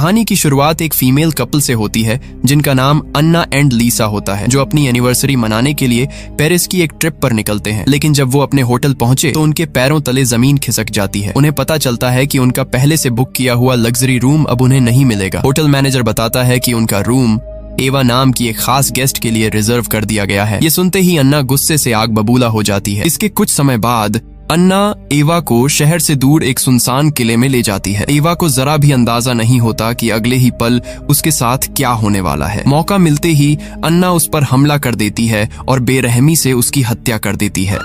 कहानी की शुरुआत एक फीमेल कपल से होती है जिनका नाम अन्ना एंड लीसा होता है, जो अपनी एनिवर्सरी मनाने के लिए पेरिस की एक ट्रिप पर निकलते हैं। लेकिन जब वो अपने होटल पहुंचे तो उनके पैरों तले जमीन खिसक जाती है। उन्हें पता चलता है कि उनका पहले से बुक किया हुआ लग्जरी रूम अब उन्हें नहीं मिलेगा। होटल मैनेजर बताता है कि उनका रूम एवा नाम की एक खास गेस्ट के लिए रिजर्व कर दिया गया है। ये सुनते ही अन्ना गुस्से से आग बबूला हो जाती है। इसके कुछ समय बाद अन्ना एवा को शहर से दूर एक सुनसान किले में ले जाती है। एवा को जरा भी अंदाजा नहीं होता कि अगले ही पल उसके साथ क्या होने वाला है। मौका मिलते ही अन्ना उस पर हमला कर देती है और बेरहमी से उसकी हत्या कर देती है।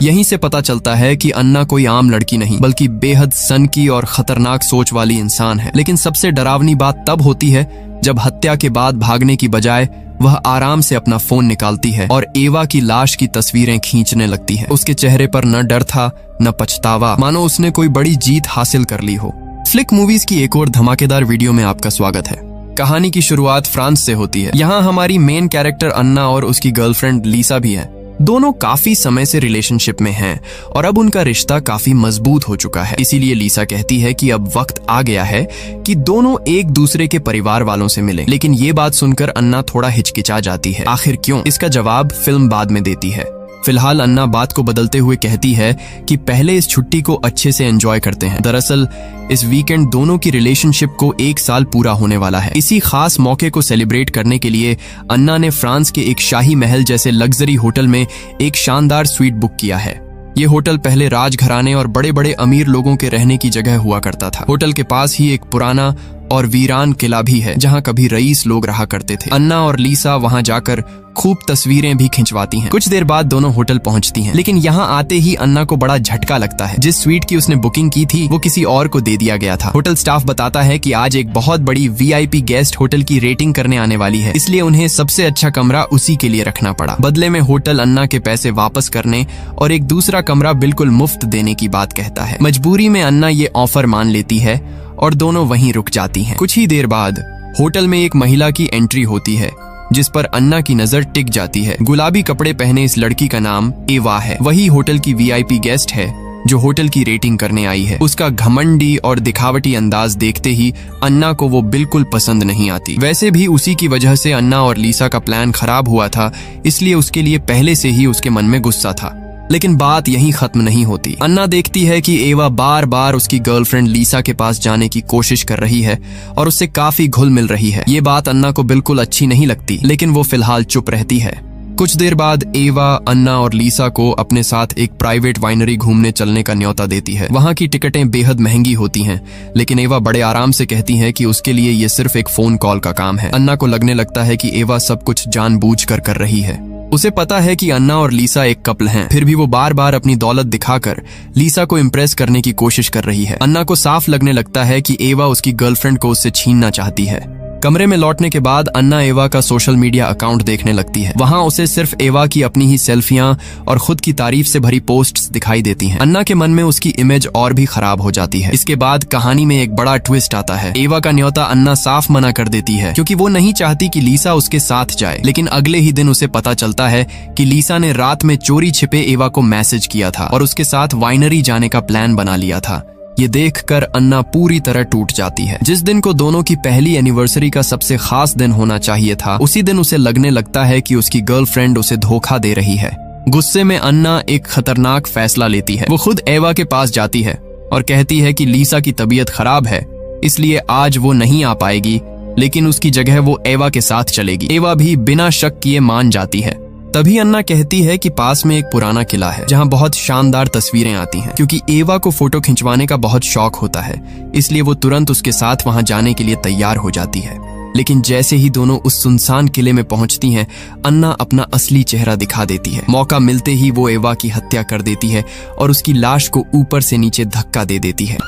यहीं से पता चलता है कि अन्ना कोई आम लड़की नहीं बल्कि बेहद सनकी और खतरनाक सोच वाली इंसान है। लेकिन सबसे डरावनी बात तब होती है जब हत्या के बाद भागने की बजाय वह आराम से अपना फोन निकालती है और एवा की लाश की तस्वीरें खींचने लगती है। उसके चेहरे पर न डर था न पछतावा, मानो उसने कोई बड़ी जीत हासिल कर ली हो। फ्लिक मूवीज की एक और धमाकेदार वीडियो में आपका स्वागत है। कहानी की शुरुआत फ्रांस से होती है। यहाँ हमारी मेन कैरेक्टर अन्ना और उसकी गर्लफ्रेंड लीसा भी है। दोनों काफी समय से रिलेशनशिप में हैं और अब उनका रिश्ता काफी मजबूत हो चुका है। इसीलिए लीसा कहती है कि अब वक्त आ गया है कि दोनों एक दूसरे के परिवार वालों से मिलें। लेकिन ये बात सुनकर अन्ना थोड़ा हिचकिचा जाती है। आखिर क्यों? इसका जवाब फिल्म बाद में देती है। फिलहाल अन्ना बात को बदलते हुए कहती है कि पहले इस छुट्टी को अच्छे से एंजॉय करते हैं। दरअसल इस वीकेंड दोनों की रिलेशनशिप को 1 साल पूरा होने वाला है। इसी खास मौके को सेलिब्रेट करने के लिए अन्ना ने फ्रांस के एक शाही महल जैसे लग्जरी होटल में एक शानदार स्वीट बुक किया है। ये होटल पहले राजघराने और बड़े बड़े अमीर लोगों के रहने की जगह हुआ करता था। होटल के पास ही एक पुराना और वीरान किला भी है जहाँ कभी रईस लोग रहा करते थे। अन्ना और लीसा वहाँ जाकर खूब तस्वीरें भी खिंचवाती हैं। कुछ देर बाद दोनों होटल पहुँचती हैं, लेकिन यहाँ आते ही अन्ना को बड़ा झटका लगता है। जिस स्वीट की उसने बुकिंग की थी वो किसी और को दे दिया गया था। होटल स्टाफ बताता है कि आज एक बहुत बड़ी VIP गेस्ट होटल की रेटिंग करने आने वाली है, इसलिए उन्हें सबसे अच्छा कमरा उसी के लिए रखना पड़ा। बदले में होटल अन्ना के पैसे वापस करने और एक दूसरा कमरा बिल्कुल मुफ्त देने की बात कहता है। मजबूरी में अन्ना ये ऑफर मान लेती है और दोनों वहीं रुक जाती हैं। कुछ ही देर बाद होटल में एक महिला की एंट्री होती है जिस पर अन्ना की नजर टिक जाती है। गुलाबी कपड़े पहने इस लड़की का नाम एवा है। वही होटल की VIP गेस्ट है जो होटल की रेटिंग करने आई है। उसका घमंडी और दिखावटी अंदाज देखते ही अन्ना को वो बिल्कुल पसंद नहीं आती। वैसे भी उसी की वजह से अन्ना और लीसा का प्लान खराब हुआ था, इसलिए उसके लिए पहले से ही उसके मन में गुस्सा था। लेकिन बात यहीं खत्म नहीं होती। अन्ना देखती है कि एवा बार बार उसकी गर्लफ्रेंड लीसा के पास जाने की कोशिश कर रही है और उससे काफी घुल मिल रही है। ये बात अन्ना को बिल्कुल अच्छी नहीं लगती, लेकिन वो फिलहाल चुप रहती है। कुछ देर बाद एवा अन्ना और लीसा को अपने साथ एक प्राइवेट वाइनरी घूमने चलने का न्योता देती है। वहाँ की टिकटें बेहद महंगी होती हैं, लेकिन एवा बड़े आराम से कहती है कि उसके लिए ये सिर्फ एक फोन कॉल का काम है। अन्ना को लगने लगता है कि एवा सब कुछ जानबूझकर कर रही है। उसे पता है कि अन्ना और लीसा एक कपल हैं, फिर भी वो बार बार अपनी दौलत दिखाकर लीसा को इम्प्रेस करने की कोशिश कर रही है। अन्ना को साफ लगने लगता है कि एवा उसकी गर्लफ्रेंड को उससे छीनना चाहती है। कमरे में लौटने के बाद अन्ना एवा का सोशल मीडिया अकाउंट देखने लगती है। वहाँ उसे सिर्फ एवा की अपनी ही सेल्फियां और खुद की तारीफ से भरी पोस्ट्स दिखाई देती हैं। अन्ना के मन में उसकी इमेज और भी खराब हो जाती है। इसके बाद कहानी में एक बड़ा ट्विस्ट आता है। एवा का न्योता अन्ना साफ मना कर देती है क्योंकि वो नहीं चाहती कि लीसा उसके साथ जाए। लेकिन अगले ही दिन उसे पता चलता है कि लीसा ने रात में चोरी छिपे एवा को मैसेज किया था और उसके साथ वाइनरी जाने का प्लान बना लिया था। ये देखकर अन्ना पूरी तरह टूट जाती है। जिस दिन को दोनों की पहली एनिवर्सरी का सबसे खास दिन होना चाहिए था, उसी दिन उसे लगने लगता है कि उसकी गर्लफ्रेंड उसे धोखा दे रही है। गुस्से में अन्ना एक खतरनाक फैसला लेती है। वो खुद एवा के पास जाती है और कहती है कि लीसा की तबीयत खराब है, इसलिए आज वो नहीं आ पाएगी, लेकिन उसकी जगह वो एवा के साथ चलेगी। एवा भी बिना शक किए मान जाती है। तभी अन्ना कहती है कि पास में एक पुराना किला है जहाँ बहुत शानदार तस्वीरें आती हैं। क्योंकि एवा को फोटो खिंचवाने का बहुत शौक होता है, इसलिए वो तुरंत उसके साथ वहाँ जाने के लिए तैयार हो जाती है। लेकिन जैसे ही दोनों उस सुनसान किले में पहुंचती हैं, अन्ना अपना असली चेहरा दिखा देती है। मौका मिलते ही वो एवा की हत्या कर देती है और उसकी लाश को ऊपर से नीचे धक्का दे देती है।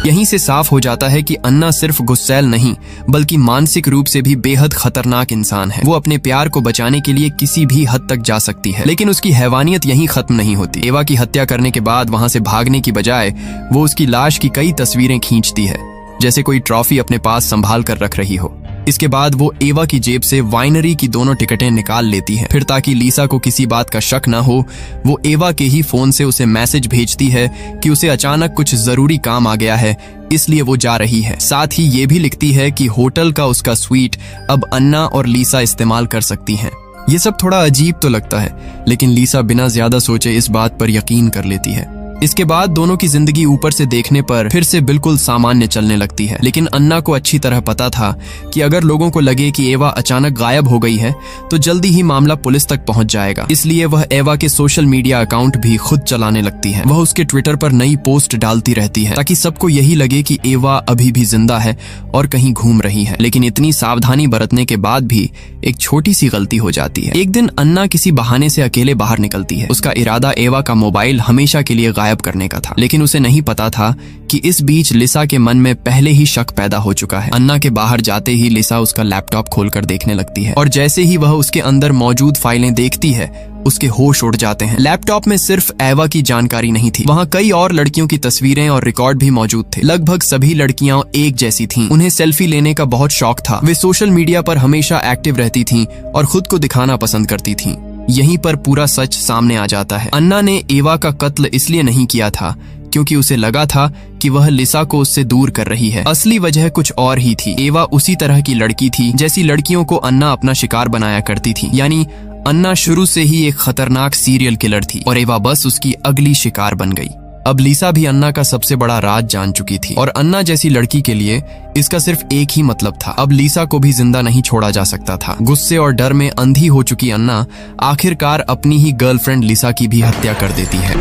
यहीं से साफ हो जाता है कि अन्ना सिर्फ गुस्सैल नहीं बल्कि मानसिक रूप से भी बेहद खतरनाक इंसान है। वो अपने प्यार को बचाने के लिए किसी भी हद तक जा सकती है, लेकिन उसकी हैवानियत यहीं खत्म नहीं होती। एवा की हत्या करने के बाद वहां से भागने की बजाय वो उसकी लाश की कई तस्वीरें खींचती है, जैसे कोई ट्रॉफी अपने पास संभाल कर रख रही हो। इसके बाद वो एवा की जेब से वाइनरी की दोनों टिकटें निकाल लेती है। फिर ताकि लीसा को किसी बात का शक ना हो, वो एवा के ही फोन से उसे मैसेज भेजती है कि उसे अचानक कुछ जरूरी काम आ गया है, इसलिए वो जा रही है। साथ ही ये भी लिखती है कि होटल का उसका स्वीट अब अन्ना और लीसा इस्तेमाल कर सकती हैं। ये सब थोड़ा अजीब तो लगता है, लेकिन लीसा बिना ज्यादा सोचे इस बात पर यकीन कर लेती है। इसके बाद दोनों की जिंदगी ऊपर से देखने पर फिर से बिल्कुल सामान्य चलने लगती है। लेकिन अन्ना को अच्छी तरह पता था कि अगर लोगों को लगे कि एवा अचानक गायब हो गई है तो जल्दी ही मामला पुलिस तक पहुंच जाएगा। इसलिए वह एवा के सोशल मीडिया अकाउंट भी खुद चलाने लगती है। वह उसके ट्विटर पर नई पोस्ट डालती रहती है ताकि सबको यही लगे कि एवा अभी भी जिंदा है और कहीं घूम रही है। लेकिन इतनी सावधानी बरतने के बाद भी एक छोटी सी गलती हो जाती है। एक दिन अन्ना किसी बहाने से अकेले बाहर निकलती है। उसका इरादा एवा का मोबाइल हमेशा के लिए गायब करने का था, लेकिन उसे नहीं पता था कि इस बीच लिसा के मन में पहले ही शक पैदा हो चुका है। अन्ना के बाहर जाते ही लिसा उसका लैपटॉप खोलकर देखने लगती है और जैसे ही वह उसके अंदर मौजूद फाइलें देखती है उसके होश उड़ जाते हैं। लैपटॉप में सिर्फ एवा की जानकारी नहीं थी, वहाँ कई और लड़कियों की तस्वीरें और रिकॉर्ड भी मौजूद थे। लगभग सभी लड़कियां एक जैसी थीं। उन्हें सेल्फी लेने का बहुत शौक था। वे सोशल मीडिया पर हमेशा एक्टिव रहती थीं और खुद को दिखाना पसंद करती थीं। यहीं पर पूरा सच सामने आ जाता है। अन्ना ने एवा का कत्ल इसलिए नहीं किया था क्योंकि उसे लगा था कि वह लिसा को उससे दूर कर रही है। असली वजह कुछ और ही थी। एवा उसी तरह की लड़की थी जैसी लड़कियों को अन्ना अपना शिकार बनाया करती थी। यानी अन्ना शुरू से ही एक खतरनाक सीरियल किलर थी और एवा बस उसकी अगली शिकार बन गई। अब लिसा भी अन्ना का सबसे बड़ा राज जान चुकी थी और अन्ना जैसी लड़की के लिए इसका सिर्फ एक ही मतलब था, अब लिसा को भी जिंदा नहीं छोड़ा जा सकता था। गुस्से और डर में अंधी हो चुकी अन्ना आखिरकार अपनी ही गर्लफ्रेंड लिसा की भी हत्या कर देती है।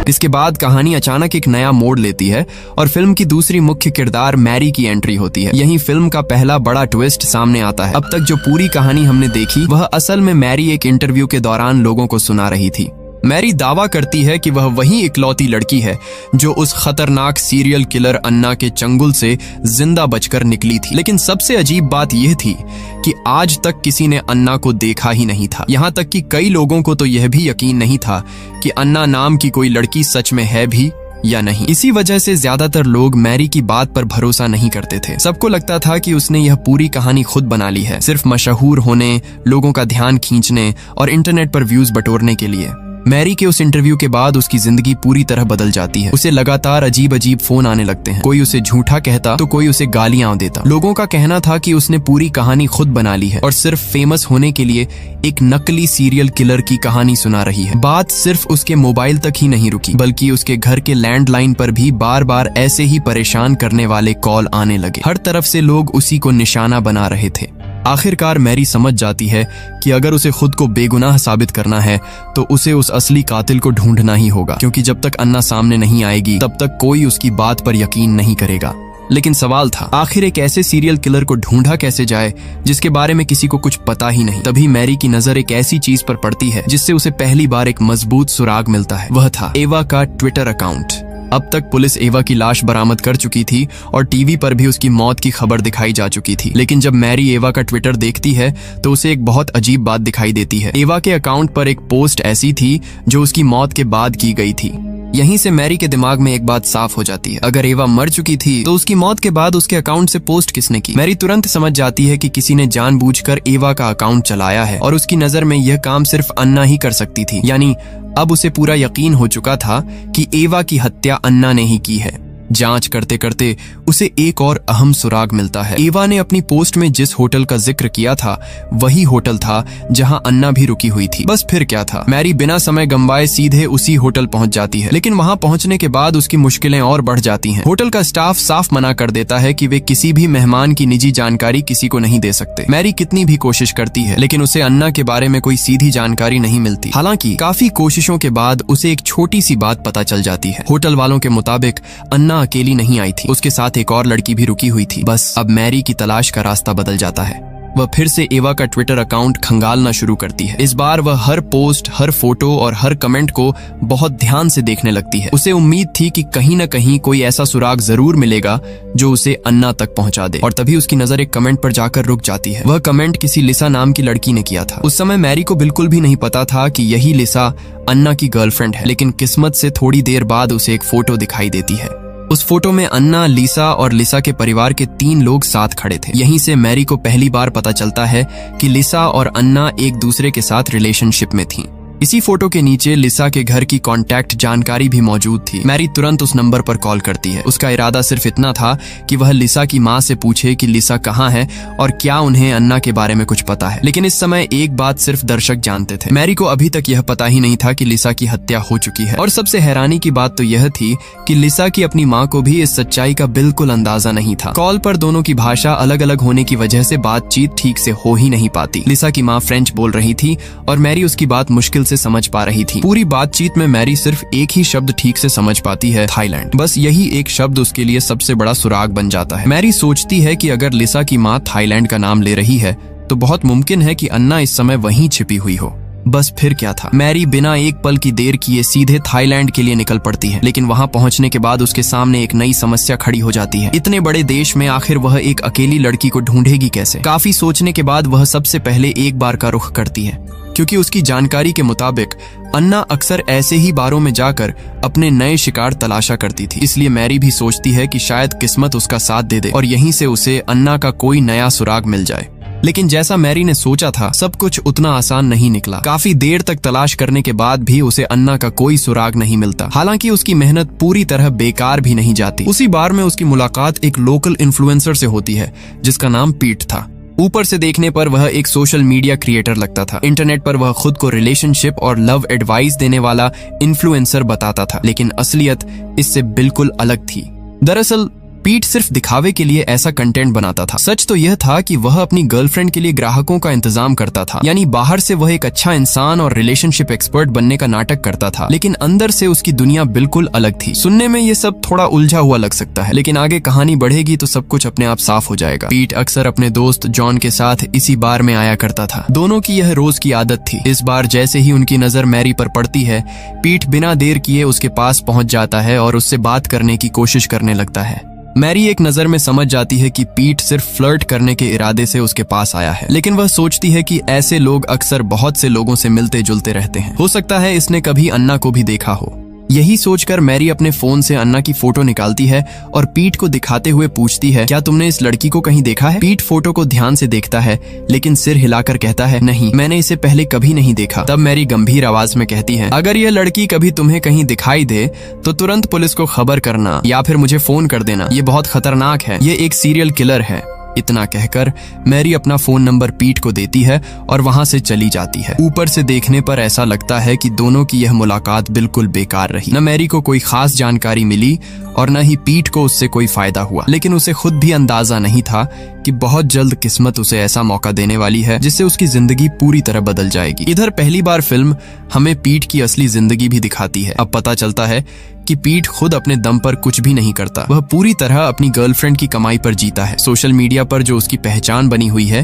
इसके बाद कहानी अचानक एक नया मोड़ लेती है और फिल्म की दूसरी मुख्य किरदार मैरी की एंट्री होती है। यही फिल्म का पहला बड़ा ट्विस्ट सामने आता है। अब तक जो पूरी कहानी हमने देखी वह असल में मैरी एक इंटरव्यू के दौरान लोगों को सुना रही थी। मैरी दावा करती है कि वह वही इकलौती लड़की है जो उस खतरनाक सीरियल किलर अन्ना के चंगुल से जिंदा बचकर निकली थी। लेकिन सबसे अजीब बात यह थी कि आज तक किसी ने अन्ना को देखा ही नहीं था। यहाँ तक कि कई लोगों को तो यह भी यकीन नहीं था कि अन्ना नाम की कोई लड़की सच में है भी या नहीं। इसी वजह से ज्यादातर लोग मैरी की बात पर भरोसा नहीं करते थे। सबको लगता था कि उसने यह पूरी कहानी खुद बना ली है, सिर्फ मशहूर होने, लोगों का ध्यान खींचने और इंटरनेट पर व्यूज बटोरने के लिए। मैरी के उस इंटरव्यू के बाद उसकी जिंदगी पूरी तरह बदल जाती है। उसे लगातार अजीब अजीब फोन आने लगते हैं। कोई उसे झूठा कहता तो कोई उसे गालियां देता। लोगों का कहना था कि उसने पूरी कहानी खुद बना ली है और सिर्फ फेमस होने के लिए एक नकली सीरियल किलर की कहानी सुना रही है। बात सिर्फ उसके मोबाइल तक ही नहीं रुकी, बल्कि उसके घर के लैंडलाइन पर भी बार बार ऐसे ही परेशान करने वाले कॉल आने लगे। हर तरफ से लोग उसी को निशाना बना रहे थे। आखिरकार मैरी समझ जाती है कि अगर उसे खुद को बेगुनाह साबित करना है तो उसे उस असली कातिल को ढूंढना ही होगा, क्योंकि जब तक अन्ना सामने नहीं आएगी तब तक कोई उसकी बात पर यकीन नहीं करेगा। लेकिन सवाल था, आखिर एक ऐसे सीरियल किलर को ढूंढा कैसे जाए जिसके बारे में किसी को कुछ पता ही नहीं। तभी मैरी की नजर एक ऐसी चीज पर पड़ती है जिससे उसे पहली बार एक मजबूत सुराग मिलता है। वह था एवा का ट्विटर अकाउंट। अब तक पुलिस एवा की लाश बरामद कर चुकी थी और टीवी पर भी उसकी मौत की खबर दिखाई जा चुकी थी। लेकिन जब मैरी एवा का ट्विटर देखती है तो उसे एक बहुत अजीब बात दिखाई देती है। एवा के अकाउंट पर एक पोस्ट ऐसी थी जो उसकी मौत के बाद की गई थी। यहीं से मैरी के दिमाग में एक बात साफ हो जाती है, अगर एवा मर चुकी थी तो उसकी मौत के बाद उसके अकाउंट से पोस्ट किसने की। मैरी तुरंत समझ जाती है कि किसी ने जानबूझकर एवा का अकाउंट चलाया है और उसकी नजर में यह काम सिर्फ अन्ना ही कर सकती थी। यानी अब उसे पूरा यकीन हो चुका था कि एवा की हत्या अन्ना ने ही की है। जांच करते करते उसे एक और अहम सुराग मिलता है। एवा ने अपनी पोस्ट में जिस होटल का जिक्र किया था वही होटल था जहां अन्ना भी रुकी हुई थी। बस फिर क्या था, मैरी बिना समय गंवाए सीधे उसी होटल पहुंच जाती है। लेकिन वहां पहुंचने के बाद उसकी मुश्किलें और बढ़ जाती हैं। होटल का स्टाफ साफ मना कर देता है कि वे किसी भी मेहमान की निजी जानकारी किसी को नहीं दे सकते। मैरी कितनी भी कोशिश करती है लेकिन उसे अन्ना के बारे में कोई सीधी जानकारी नहीं मिलती। हालांकि काफी कोशिशों के बाद उसे एक छोटी सी बात पता चल जाती है। होटल वालों के मुताबिक अन्ना अकेली नहीं आई थी, उसके साथ एक और लड़की भी रुकी हुई थी। बस अब मैरी की तलाश का रास्ता बदल जाता है। वह फिर से एवा का ट्विटर अकाउंट खंगालना शुरू करती है। इस बार वह हर पोस्ट, हर फोटो और हर कमेंट को बहुत ध्यान से देखने लगती है। उसे उम्मीद थी कि कहीं न कहीं कोई ऐसा सुराग जरूर मिलेगा जो उसे अन्ना तक पहुंचा दे। और तभी उसकी नजर एक कमेंट पर जाकर रुक जाती है। वह कमेंट किसी लिसा नाम की लड़की ने किया था। उस समय मैरी को बिल्कुल भी नहीं पता था कि यही लिसा अन्ना की गर्लफ्रेंड है। लेकिन किस्मत से थोड़ी देर बाद उसे एक फोटो दिखाई देती है। उस फोटो में अन्ना, लिसा और लिसा के परिवार के 3 लोग साथ खड़े थे। यहीं से मैरी को पहली बार पता चलता है कि लिसा और अन्ना एक दूसरे के साथ रिलेशनशिप में थीं। इसी फोटो के नीचे लिसा के घर की कांटेक्ट जानकारी भी मौजूद थी। मैरी तुरंत उस नंबर पर कॉल करती है। उसका इरादा सिर्फ इतना था कि वह लिसा की माँ से पूछे कि लिसा कहाँ है और क्या उन्हें अन्ना के बारे में कुछ पता है। लेकिन इस समय एक बात सिर्फ दर्शक जानते थे। मैरी को अभी तक यह पता ही नहीं था कि लिसा की हत्या हो चुकी है। और सबसे हैरानी की बात तो यह थी कि लिसा की अपनी माँ को भी इस सच्चाई का बिल्कुल अंदाजा नहीं था। कॉल पर दोनों की भाषा अलग अलग होने की वजह से बातचीत ठीक से हो ही नहीं पाती। लिसा की माँ फ्रेंच बोल रही थी और मैरी उसकी बात मुश्किल से समझ पा रही थी। पूरी बातचीत में मैरी सिर्फ एक ही शब्द ठीक से समझ पाती है, थाईलैंड। बस यही एक शब्द उसके लिए सबसे बड़ा सुराग बन जाता है। मैरी सोचती है कि अगर लिसा की माँ थाईलैंड का नाम ले रही है तो बहुत मुमकिन है कि अन्ना इस समय वहीं छिपी हुई हो। बस फिर क्या था। मैरी बिना एक पल की देर किए सीधे थाईलैंड के लिए निकल पड़ती है। लेकिन वहां पहुंचने के बाद उसके सामने एक नई समस्या खड़ी हो जाती है। इतने बड़े देश में आखिर वह एक अकेली लड़की को ढूंढेगी कैसे। काफी सोचने के बाद वह सबसे पहले एक बार का रुख करती है, क्योंकि उसकी जानकारी के मुताबिक अन्ना अक्सर ऐसे ही बारों में जाकर अपने नए शिकार तलाशा करती थी। इसलिए मैरी भी सोचती है कि शायद किस्मत उसका साथ दे दे और यहीं से उसे अन्ना का कोई नया सुराग मिल जाए। लेकिन जैसा मैरी ने सोचा था, सब कुछ उतना आसान नहीं निकला। काफी देर तक तलाश करने के बाद भी उसे अन्ना का कोई सुराग नहीं मिलता। हालांकि उसकी मेहनत पूरी तरह बेकार भी नहीं जाती। उसी बार में उसकी मुलाकात एक लोकल इन्फ्लुएंसर से होती है जिसका नाम पीट था। ऊपर से देखने पर वह एक सोशल मीडिया क्रिएटर लगता था। इंटरनेट पर वह खुद को रिलेशनशिप और लव एडवाइस देने वाला इन्फ्लुएंसर बताता था, लेकिन असलियत इससे बिल्कुल अलग थी। दरअसल पीट सिर्फ दिखावे के लिए ऐसा कंटेंट बनाता था। सच तो यह था कि वह अपनी गर्लफ्रेंड के लिए ग्राहकों का इंतजाम करता था, यानी बाहर से वह एक अच्छा इंसान और रिलेशनशिप एक्सपर्ट बनने का नाटक करता था, लेकिन अंदर से उसकी दुनिया बिल्कुल अलग थी। सुनने में ये सब थोड़ा उलझा हुआ लग सकता है, लेकिन आगे कहानी बढ़ेगी तो सब कुछ अपने आप साफ हो जाएगा। पीट अक्सर अपने दोस्त जॉन के साथ इसी बार में आया करता था। दोनों की यह रोज की आदत थी। इस बार जैसे ही उनकी नजर मैरी पर पड़ती है, पीट बिना देर किए उसके पास पहुंच जाता है और उससे बात करने की कोशिश करने लगता है। मैरी एक नजर में समझ जाती है कि पीट सिर्फ फ्लर्ट करने के इरादे से उसके पास आया है, लेकिन वह सोचती है कि ऐसे लोग अक्सर बहुत से लोगों से मिलते जुलते रहते हैं। हो सकता है इसने कभी अन्ना को भी देखा हो। यही सोचकर मैरी अपने फोन से अन्ना की फोटो निकालती है और पीट को दिखाते हुए पूछती है, क्या तुमने इस लड़की को कहीं देखा है? पीट फोटो को ध्यान से देखता है, लेकिन सिर हिलाकर कहता है, नहीं, मैंने इसे पहले कभी नहीं देखा। तब मैरी गंभीर आवाज में कहती है, अगर यह लड़की कभी तुम्हें कहीं दिखाई दे तो तुरंत पुलिस को खबर करना या फिर मुझे फोन कर देना। ये बहुत खतरनाक है, ये एक सीरियल किलर है। इतना कहकर मैरी अपना फोन नंबर पीट को देती है और वहां से चली जाती है। ऊपर से देखने पर ऐसा लगता है कि दोनों की यह मुलाकात बिल्कुल बेकार रही। न मैरी को कोई खास जानकारी मिली और न ही पीट को उससे कोई फायदा हुआ, लेकिन उसे खुद भी अंदाजा नहीं था कि बहुत जल्द किस्मत उसे ऐसा मौका देने वाली है जिससे उसकी जिंदगी पूरी तरह बदल जाएगी। इधर पहली बार फिल्म हमें पीट की असली जिंदगी भी दिखाती है। अब पता चलता है कि पीट खुद अपने दम पर कुछ भी नहीं करता। वह पूरी तरह अपनी गर्लफ्रेंड की कमाई पर जीता है। सोशल मीडिया पर जो उसकी पहचान बनी हुई है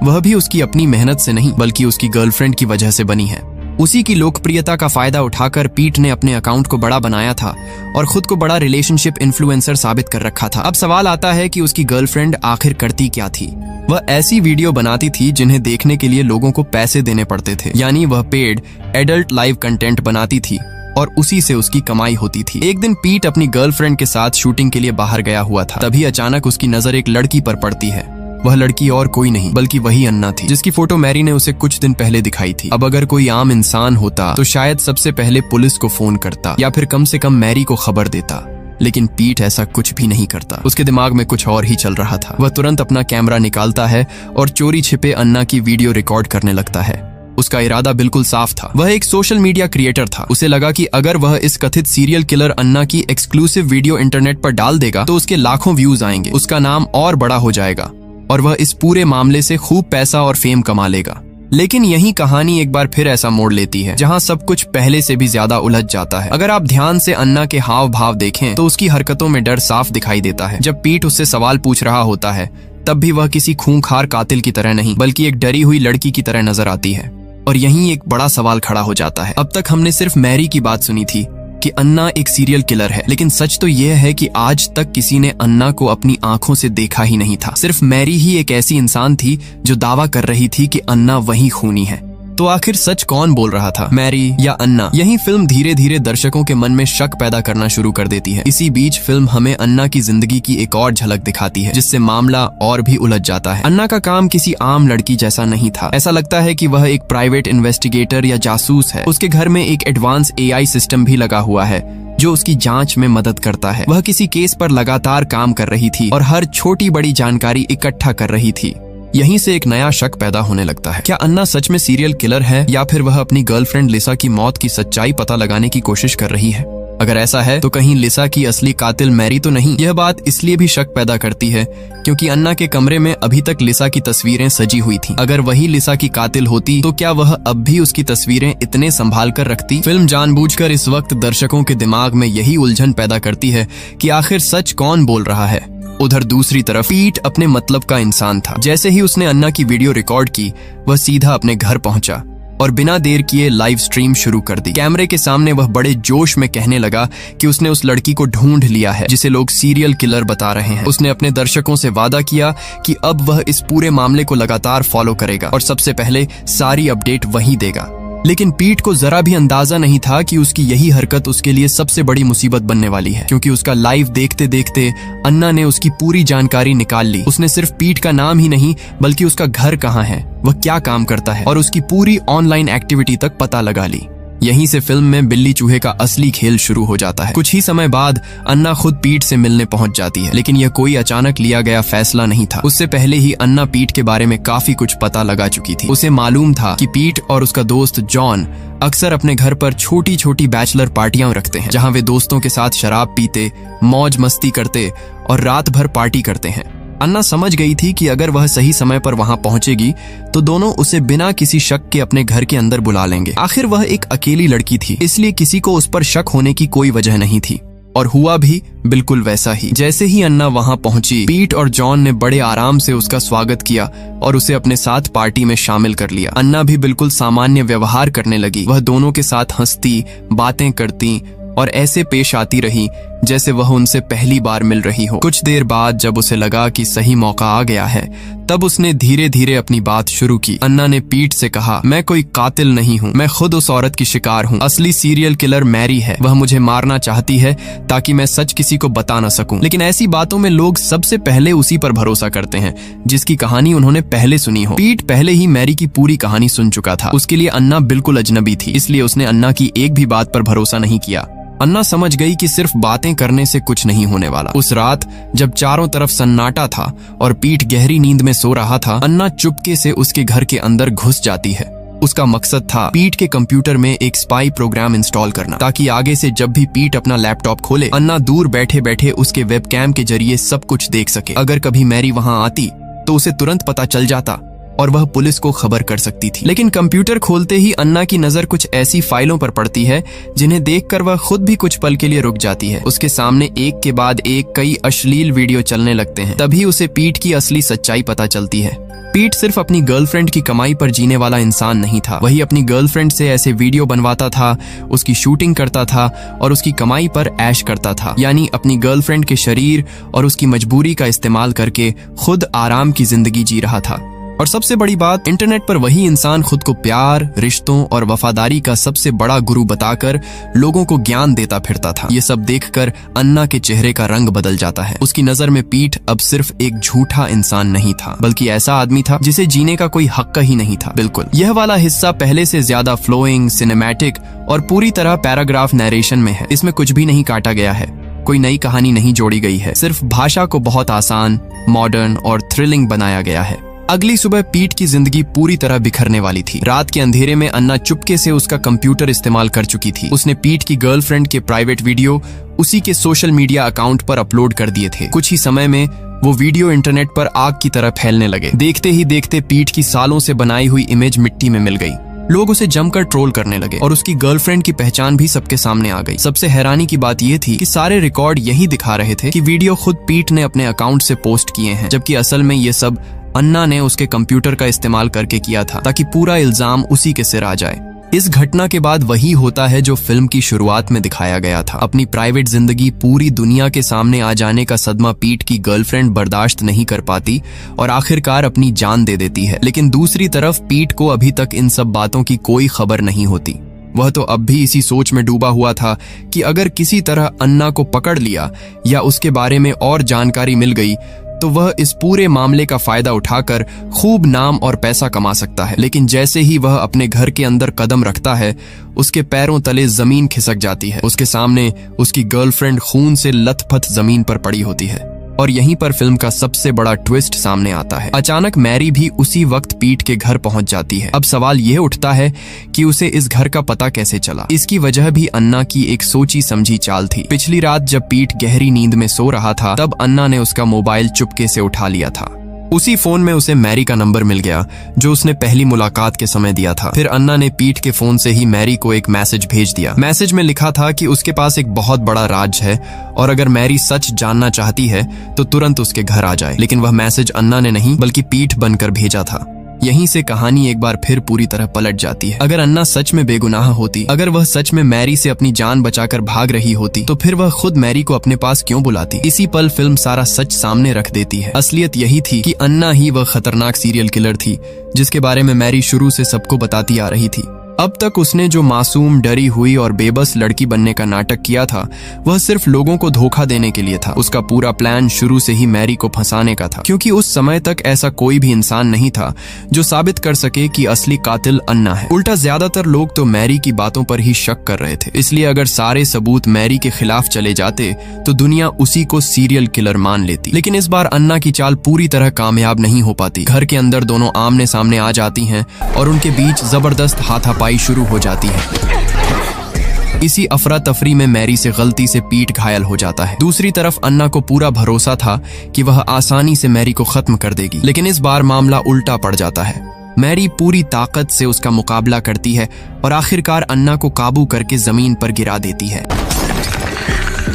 वह भी उसकी अपनी मेहनत से नहीं बल्कि उसकी गर्लफ्रेंड की वजह से बनी है। उसी की लोकप्रियता का फायदा उठाकर पीट ने अपने अकाउंट को बड़ा बनाया था और खुद को बड़ा रिलेशनशिप इन्फ्लुएंसर साबित कर रखा था। अब सवाल आता है कि उसकी गर्लफ्रेंड आखिर करती क्या थी। वह ऐसी वीडियो बनाती थी जिन्हें देखने के लिए लोगों को पैसे देने पड़ते थे, यानी वह पेड एडल्ट लाइव कंटेंट बनाती थी और उसी से उसकी कमाई होती थी। एक दिन पीट अपनी गर्लफ्रेंड के साथ शूटिंग के लिए बाहर गया हुआ था। तभी अचानक उसकी नजर एक लड़की पर पड़ती है। वह लड़की और कोई नहीं बल्कि वही अन्ना थी, जिसकी फोटो मैरी ने उसे कुछ दिन पहले दिखाई थी। अब अगर कोई आम इंसान होता तो शायद सबसे पहले पुलिस को फोन करता या फिर कम से कम मैरी को खबर देता, लेकिन पीट ऐसा कुछ भी नहीं करता। उसके दिमाग में कुछ और ही चल रहा था। वह तुरंत अपना कैमरा निकालता है और चोरी छिपे अन्ना की वीडियो रिकॉर्ड करने लगता है। उसका इरादा बिल्कुल साफ था। वह एक सोशल मीडिया क्रिएटर था। उसे लगा कि अगर वह इस कथित सीरियल किलर अन्ना की एक्सक्लूसिव वीडियो इंटरनेट पर डाल देगा तो उसके लाखों व्यूज आएंगे, उसका नाम और बड़ा हो जाएगा और वह इस पूरे मामले से खूब पैसा और फेम कमा लेगा। लेकिन यही कहानी एक बार फिर ऐसा मोड़ लेती है जहां सब कुछ पहले से भी ज्यादा उलझ जाता है। अगर आप ध्यान से अन्ना के हाव भाव देखें तो उसकी हरकतों में डर साफ दिखाई देता है। जब पीट उससे सवाल पूछ रहा होता है तब भी वह किसी खूंखार कातिल की तरह नहीं बल्कि एक डरी हुई लड़की की तरह नजर आती है। और यहीं एक बड़ा सवाल खड़ा हो जाता है। अब तक हमने सिर्फ मैरी की बात सुनी थी कि अन्ना एक सीरियल किलर है, लेकिन सच तो यह है कि आज तक किसी ने अन्ना को अपनी आंखों से देखा ही नहीं था। सिर्फ मैरी ही एक ऐसी इंसान थी जो दावा कर रही थी कि अन्ना वही खूनी है। तो आखिर सच कौन बोल रहा था, मैरी या अन्ना? यही फिल्म धीरे धीरे दर्शकों के मन में शक पैदा करना शुरू कर देती है। इसी बीच फिल्म हमें अन्ना की जिंदगी की एक और झलक दिखाती है, जिससे मामला और भी उलझ जाता है। अन्ना का काम किसी आम लड़की जैसा नहीं था। ऐसा लगता है कि वह एक प्राइवेट इन्वेस्टिगेटर या जासूस है। उसके घर में एक एडवांस AI सिस्टम भी लगा हुआ है जो उसकी जांच में मदद करता है। वह किसी केस पर लगातार काम कर रही थी और हर छोटी बड़ी जानकारी इकट्ठा कर रही थी। यहीं से एक नया शक पैदा होने लगता है। क्या अन्ना सच में सीरियल किलर है या फिर वह अपनी गर्लफ्रेंड लिसा की मौत की सच्चाई पता लगाने की कोशिश कर रही है? अगर ऐसा है तो कहीं लिसा की असली कातिल मैरी तो नहीं? यह बात इसलिए भी शक पैदा करती है क्योंकि अन्ना के कमरे में अभी तक लिसा की तस्वीरें सजी हुई थीं। अगर वही लिसा की कातिल होती तो क्या वह अब भी उसकी तस्वीरें इतने संभाल कर रखती? फिल्म जानबूझकर इस वक्त दर्शकों के दिमाग में यही उलझन पैदा करती है कि आखिर सच कौन बोल रहा है। उधर दूसरी तरफ पीट अपने मतलब का इंसान था। जैसे ही उसने अन्ना की वीडियो रिकॉर्ड की, वह सीधा अपने घर पहुंचा और बिना देर किए लाइव स्ट्रीम शुरू कर दी। कैमरे के सामने वह बड़े जोश में कहने लगा कि उसने उस लड़की को ढूंढ लिया है जिसे लोग सीरियल किलर बता रहे हैं। उसने अपने दर्शकों से वादा किया कि अब वह इस पूरे मामले को लगातार फॉलो करेगा और सबसे पहले सारी अपडेट वही देगा। लेकिन पीट को जरा भी अंदाजा नहीं था कि उसकी यही हरकत उसके लिए सबसे बड़ी मुसीबत बनने वाली है, क्योंकि उसका लाइव देखते देखते अन्ना ने उसकी पूरी जानकारी निकाल ली। उसने सिर्फ पीट का नाम ही नहीं बल्कि उसका घर कहाँ है, वह क्या काम करता है और उसकी पूरी ऑनलाइन एक्टिविटी तक पता लगा ली। यहीं से फिल्म में बिल्ली चूहे का असली खेल शुरू हो जाता है। कुछ ही समय बाद अन्ना खुद पीट से मिलने पहुंच जाती है, लेकिन यह कोई अचानक लिया गया फैसला नहीं था। उससे पहले ही अन्ना पीट के बारे में काफी कुछ पता लगा चुकी थी। उसे मालूम था कि पीट और उसका दोस्त जॉन अक्सर अपने घर पर छोटी छोटी बैचलर पार्टियां रखते हैं, जहां वे दोस्तों के साथ शराब पीते, मौज मस्ती करते और रात भर पार्टी करते हैं। अन्ना समझ गई थी कि अगर वह सही समय पर वहां पहुंचेगी तो दोनों उसे बिना किसी शक के अपने घर के अंदर बुला लेंगे। आखिर वह एक अकेली लड़की थी, इसलिए किसी को उस पर शक होने की कोई वजह नहीं थी। और हुआ भी बिल्कुल वैसा ही। जैसे ही अन्ना वहां पहुंची, पीट और जॉन ने बड़े आराम से उसका स्वागत किया और उसे अपने साथ पार्टी में शामिल कर लिया। अन्ना भी बिल्कुल सामान्य व्यवहार करने लगी। वह दोनों के साथ हंसती, बातें करती और ऐसे पेश आती रही जैसे वह उनसे पहली बार मिल रही हो। कुछ देर बाद जब उसे लगा कि सही मौका आ गया है, तब उसने धीरे धीरे अपनी बात शुरू की। अन्ना ने पीट से कहा, मैं कोई कातिल नहीं हूँ, मैं खुद उस औरत की शिकार हूँ। असली सीरियल किलर मैरी है। वह मुझे मारना चाहती है ताकि मैं सच किसी को बता न सकूं। लेकिन ऐसी बातों में लोग सबसे पहले उसी पर भरोसा करते हैं जिसकी कहानी उन्होंने पहले सुनी हो। पीट पहले ही मैरी की पूरी कहानी सुन चुका था। उसके लिए अन्ना बिल्कुल अजनबी थी, इसलिए उसने अन्ना की एक भी बात पर भरोसा नहीं किया। अन्ना समझ गई कि सिर्फ बातें करने से कुछ नहीं होने वाला। उस रात जब चारों तरफ सन्नाटा था और पीट गहरी नींद में सो रहा था, अन्ना चुपके से उसके घर के अंदर घुस जाती है। उसका मकसद था पीट के कंप्यूटर में एक स्पाई प्रोग्राम इंस्टॉल करना, ताकि आगे से जब भी पीट अपना लैपटॉप खोले, अन्ना दूर बैठे बैठे उसके वेबकैम के जरिए सब कुछ देख सके। अगर कभी मैरी वहां आती तो उसे तुरंत पता चल जाता और वह पुलिस को खबर कर सकती थी। लेकिन कंप्यूटर खोलते ही अन्ना की नजर कुछ ऐसी फाइलों पर पड़ती है जिन्हें देखकर वह खुद भी कुछ पल के लिए रुक जाती है। उसके सामने एक के बाद एक कई अश्लील वीडियो चलने लगते हैं। तभी उसे पीट की असली सच्चाई पता चलती है। पीट सिर्फ अपनी गर्लफ्रेंड की कमाई पर जीने वाला इंसान नहीं था। वही अपनी गर्लफ्रेंड से ऐसे वीडियो बनवाता था, उसकी शूटिंग करता था और उसकी कमाई पर ऐश करता था। यानी अपनी गर्लफ्रेंड के शरीर और उसकी मजबूरी का इस्तेमाल करके खुद आराम की जिंदगी जी रहा था। और सबसे बड़ी बात, इंटरनेट पर वही इंसान खुद को प्यार, रिश्तों और वफादारी का सबसे बड़ा गुरु बताकर लोगों को ज्ञान देता फिरता था। ये सब देखकर अन्ना के चेहरे का रंग बदल जाता है। उसकी नजर में पीट अब सिर्फ एक झूठा इंसान नहीं था, बल्कि ऐसा आदमी था जिसे जीने का कोई हक ही नहीं था। बिल्कुल यह वाला हिस्सा पहले से ज्यादा फ्लोइंग, सिनेमैटिक और पूरी तरह पैराग्राफ नरेशन में है। इसमें कुछ भी नहीं काटा गया है, कोई नई कहानी नहीं जोड़ी गई है। सिर्फ भाषा को बहुत आसान, मॉडर्न और थ्रिलिंग बनाया गया है। अगली सुबह पीट की जिंदगी पूरी तरह बिखरने वाली थी। रात के अंधेरे में अन्ना चुपके से उसका कंप्यूटर इस्तेमाल कर चुकी थी। उसने पीट की गर्लफ्रेंड के प्राइवेट वीडियो उसी के सोशल मीडिया अकाउंट पर अपलोड कर दिए थे। कुछ ही समय में वो वीडियो इंटरनेट पर आग की तरह फैलने लगे। देखते ही देखते पीट की सालों से बनाई हुई इमेज मिट्टी में मिल गई। लोग उसे जमकर ट्रोल करने लगे और उसकी गर्लफ्रेंड की पहचान भी सबके सामने आ गई। सबसे हैरानी की बात यह थी कि सारे रिकॉर्ड यही दिखा रहे थे कि वीडियो खुद पीट ने अपने अकाउंट से पोस्ट किए हैं, जबकि असल में ये सब अन्ना ने उसके कंप्यूटर का इस्तेमाल करके किया था, ताकि पूरा इल्जाम उसी के सिर आ जाए। इस घटना के बाद वही होता है जो फिल्म की शुरुआत में दिखाया गया था। अपनी प्राइवेट जिंदगी पूरी दुनिया के सामने आ जाने का सदमा पीट की गर्लफ्रेंड बर्दाश्त नहीं कर पाती और आखिरकार अपनी जान दे देती है। लेकिन दूसरी तरफ पीट को अभी तक इन सब बातों की कोई खबर नहीं होती। वह तो अब भी इसी सोच में डूबा हुआ था कि अगर किसी तरह अन्ना को पकड़ लिया या उसके बारे में और जानकारी मिल गई तो वह इस पूरे मामले का फायदा उठाकर खूब नाम और पैसा कमा सकता है। लेकिन जैसे ही वह अपने घर के अंदर कदम रखता है, उसके पैरों तले जमीन खिसक जाती है। उसके सामने उसकी गर्लफ्रेंड खून से लथपथ जमीन पर पड़ी होती है। और यहीं पर फिल्म का सबसे बड़ा ट्विस्ट सामने आता है। अचानक मैरी भी उसी वक्त पीट के घर पहुंच जाती है। अब सवाल यह उठता है कि उसे इस घर का पता कैसे चला। इसकी वजह भी अन्ना की एक सोची समझी चाल थी। पिछली रात जब पीट गहरी नींद में सो रहा था, तब अन्ना ने उसका मोबाइल चुपके से उठा लिया था। उसी फोन में उसे मैरी का नंबर मिल गया जो उसने पहली मुलाकात के समय दिया था। फिर अन्ना ने पीट के फोन से ही मैरी को एक मैसेज भेज दिया। मैसेज में लिखा था कि उसके पास एक बहुत बड़ा राज है और अगर मैरी सच जानना चाहती है तो तुरंत उसके घर आ जाए। लेकिन वह मैसेज अन्ना ने नहीं बल्कि पीट बनकर भेजा था। यहीं से कहानी एक बार फिर पूरी तरह पलट जाती है। अगर अन्ना सच में बेगुनाह होती, अगर वह सच में मैरी से अपनी जान बचाकर भाग रही होती, तो फिर वह खुद मैरी को अपने पास क्यों बुलाती। इसी पल फिल्म सारा सच सामने रख देती है। असलियत यही थी कि अन्ना ही वह खतरनाक सीरियल किलर थी जिसके बारे में मैरी शुरू से सबको बताती आ रही थी। अब तक उसने जो मासूम, डरी हुई और बेबस लड़की बनने का नाटक किया था, वह सिर्फ लोगों को धोखा देने के लिए था। उसका पूरा प्लान शुरू से ही मैरी को फंसाने का था, क्योंकि उस समय तक ऐसा कोई भी इंसान नहीं था जो साबित कर सके कि असली कातिल अन्ना है। उल्टा ज्यादातर लोग तो मैरी की बातों पर ही शक कर रहे थे। इसलिए अगर सारे सबूत मैरी के खिलाफ चले जाते तो दुनिया उसी को सीरियल किलर मान लेती। लेकिन इस बार अन्ना की चाल पूरी तरह कामयाब नहीं हो पाती। घर के अंदर दोनों आमने सामने आ जाती हैं और उनके बीच जबरदस्त हाथापाई शुरू हो जाती है। इसी अफरा तफरी में मैरी से गलती से पीट घायल हो जाता है। दूसरी तरफ अन्ना को पूरा भरोसा था कि वह आसानी से मैरी को खत्म कर देगी, लेकिन इस बार मामला उल्टा पड़ जाता है। मैरी पूरी ताकत से उसका मुकाबला करती है और आखिरकार अन्ना को काबू करके जमीन पर गिरा देती है।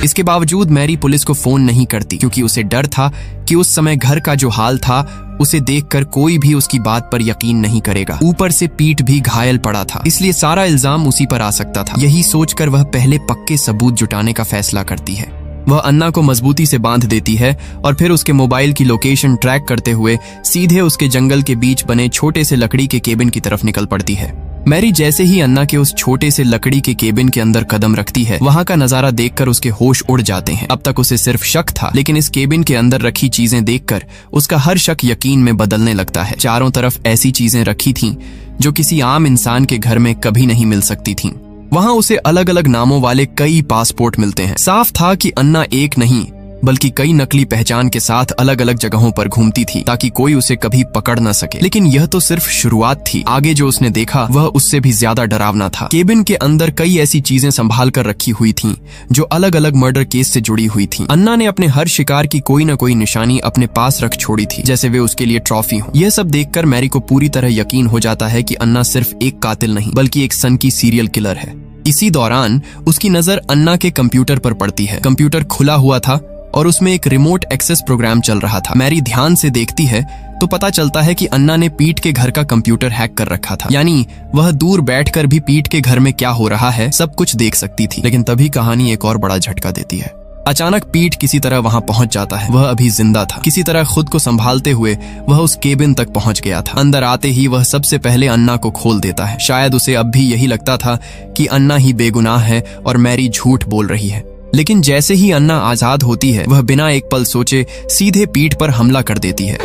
इसके बावजूद मैरी पुलिस को फोन नहीं करती, क्योंकि उसे डर था कि उस समय घर का जो हाल था उसे देखकर कोई भी उसकी बात पर यकीन नहीं करेगा। ऊपर से पीट भी घायल पड़ा था, इसलिए सारा इल्जाम उसी पर आ सकता था। यही सोचकर वह पहले पक्के सबूत जुटाने का फैसला करती है। वह अन्ना को मजबूती से बांध देती है और फिर उसके मोबाइल की लोकेशन ट्रैक करते हुए सीधे उसके जंगल के बीच बने छोटे से लकड़ी के केबिन की तरफ निकल पड़ती है। मैरी जैसे ही अन्ना के उस छोटे से लकड़ी के केबिन के अंदर कदम रखती है, वहां का नजारा देखकर उसके होश उड़ जाते हैं। अब तक उसे सिर्फ शक था, लेकिन इस केबिन के अंदर रखी चीजें देखकर उसका हर शक यकीन में बदलने लगता है। चारों तरफ ऐसी चीजें रखी थीं जो किसी आम इंसान के घर में कभी नहीं मिल सकती थीं। वहां उसे अलग अलग नामों वाले कई पासपोर्ट मिलते हैं। साफ था कि अन्ना एक नहीं बल्कि कई नकली पहचान के साथ अलग अलग जगहों पर घूमती थी ताकि कोई उसे कभी पकड़ न सके। लेकिन यह तो सिर्फ शुरुआत थी। आगे जो उसने देखा वह उससे भी ज्यादा डरावना था। केबिन के अंदर कई ऐसी चीजें संभाल कर रखी हुई थीं जो अलग अलग मर्डर केस से जुड़ी हुई थीं। अन्ना ने अपने हर शिकार की कोई न कोई निशानी अपने पास रख छोड़ी थी, जैसे वे उसके लिए ट्रॉफी हो। यह सब देखकर मैरी को पूरी तरह यकीन हो जाता है कि अन्ना सिर्फ एक कातिल नहीं बल्कि एक सनकी सीरियल किलर है। इसी दौरान उसकी नजर अन्ना के कंप्यूटर पर पड़ती है। कंप्यूटर खुला हुआ था और उसमें एक रिमोट एक्सेस प्रोग्राम चल रहा था। मैरी ध्यान से देखती है तो पता चलता है कि अन्ना ने पीट के घर का कंप्यूटर हैक कर रखा था। यानी वह दूर बैठकर भी पीट के घर में क्या हो रहा है सब कुछ देख सकती थी। लेकिन तभी कहानी एक और बड़ा झटका देती है। अचानक पीट किसी तरह वहां पहुंच जाता है। वह अभी जिंदा था। किसी तरह खुद को संभालते हुए वह उस केबिन तक पहुंच गया था। अंदर आते ही वह सबसे पहले अन्ना को खोल देता है। शायद उसे अब भी यही लगता था कि अन्ना ही बेगुनाह है और मैरी झूठ बोल रही है। लेकिन जैसे ही अन्ना आजाद होती है, वह बिना एक पल सोचे सीधे पीट पर हमला कर देती है।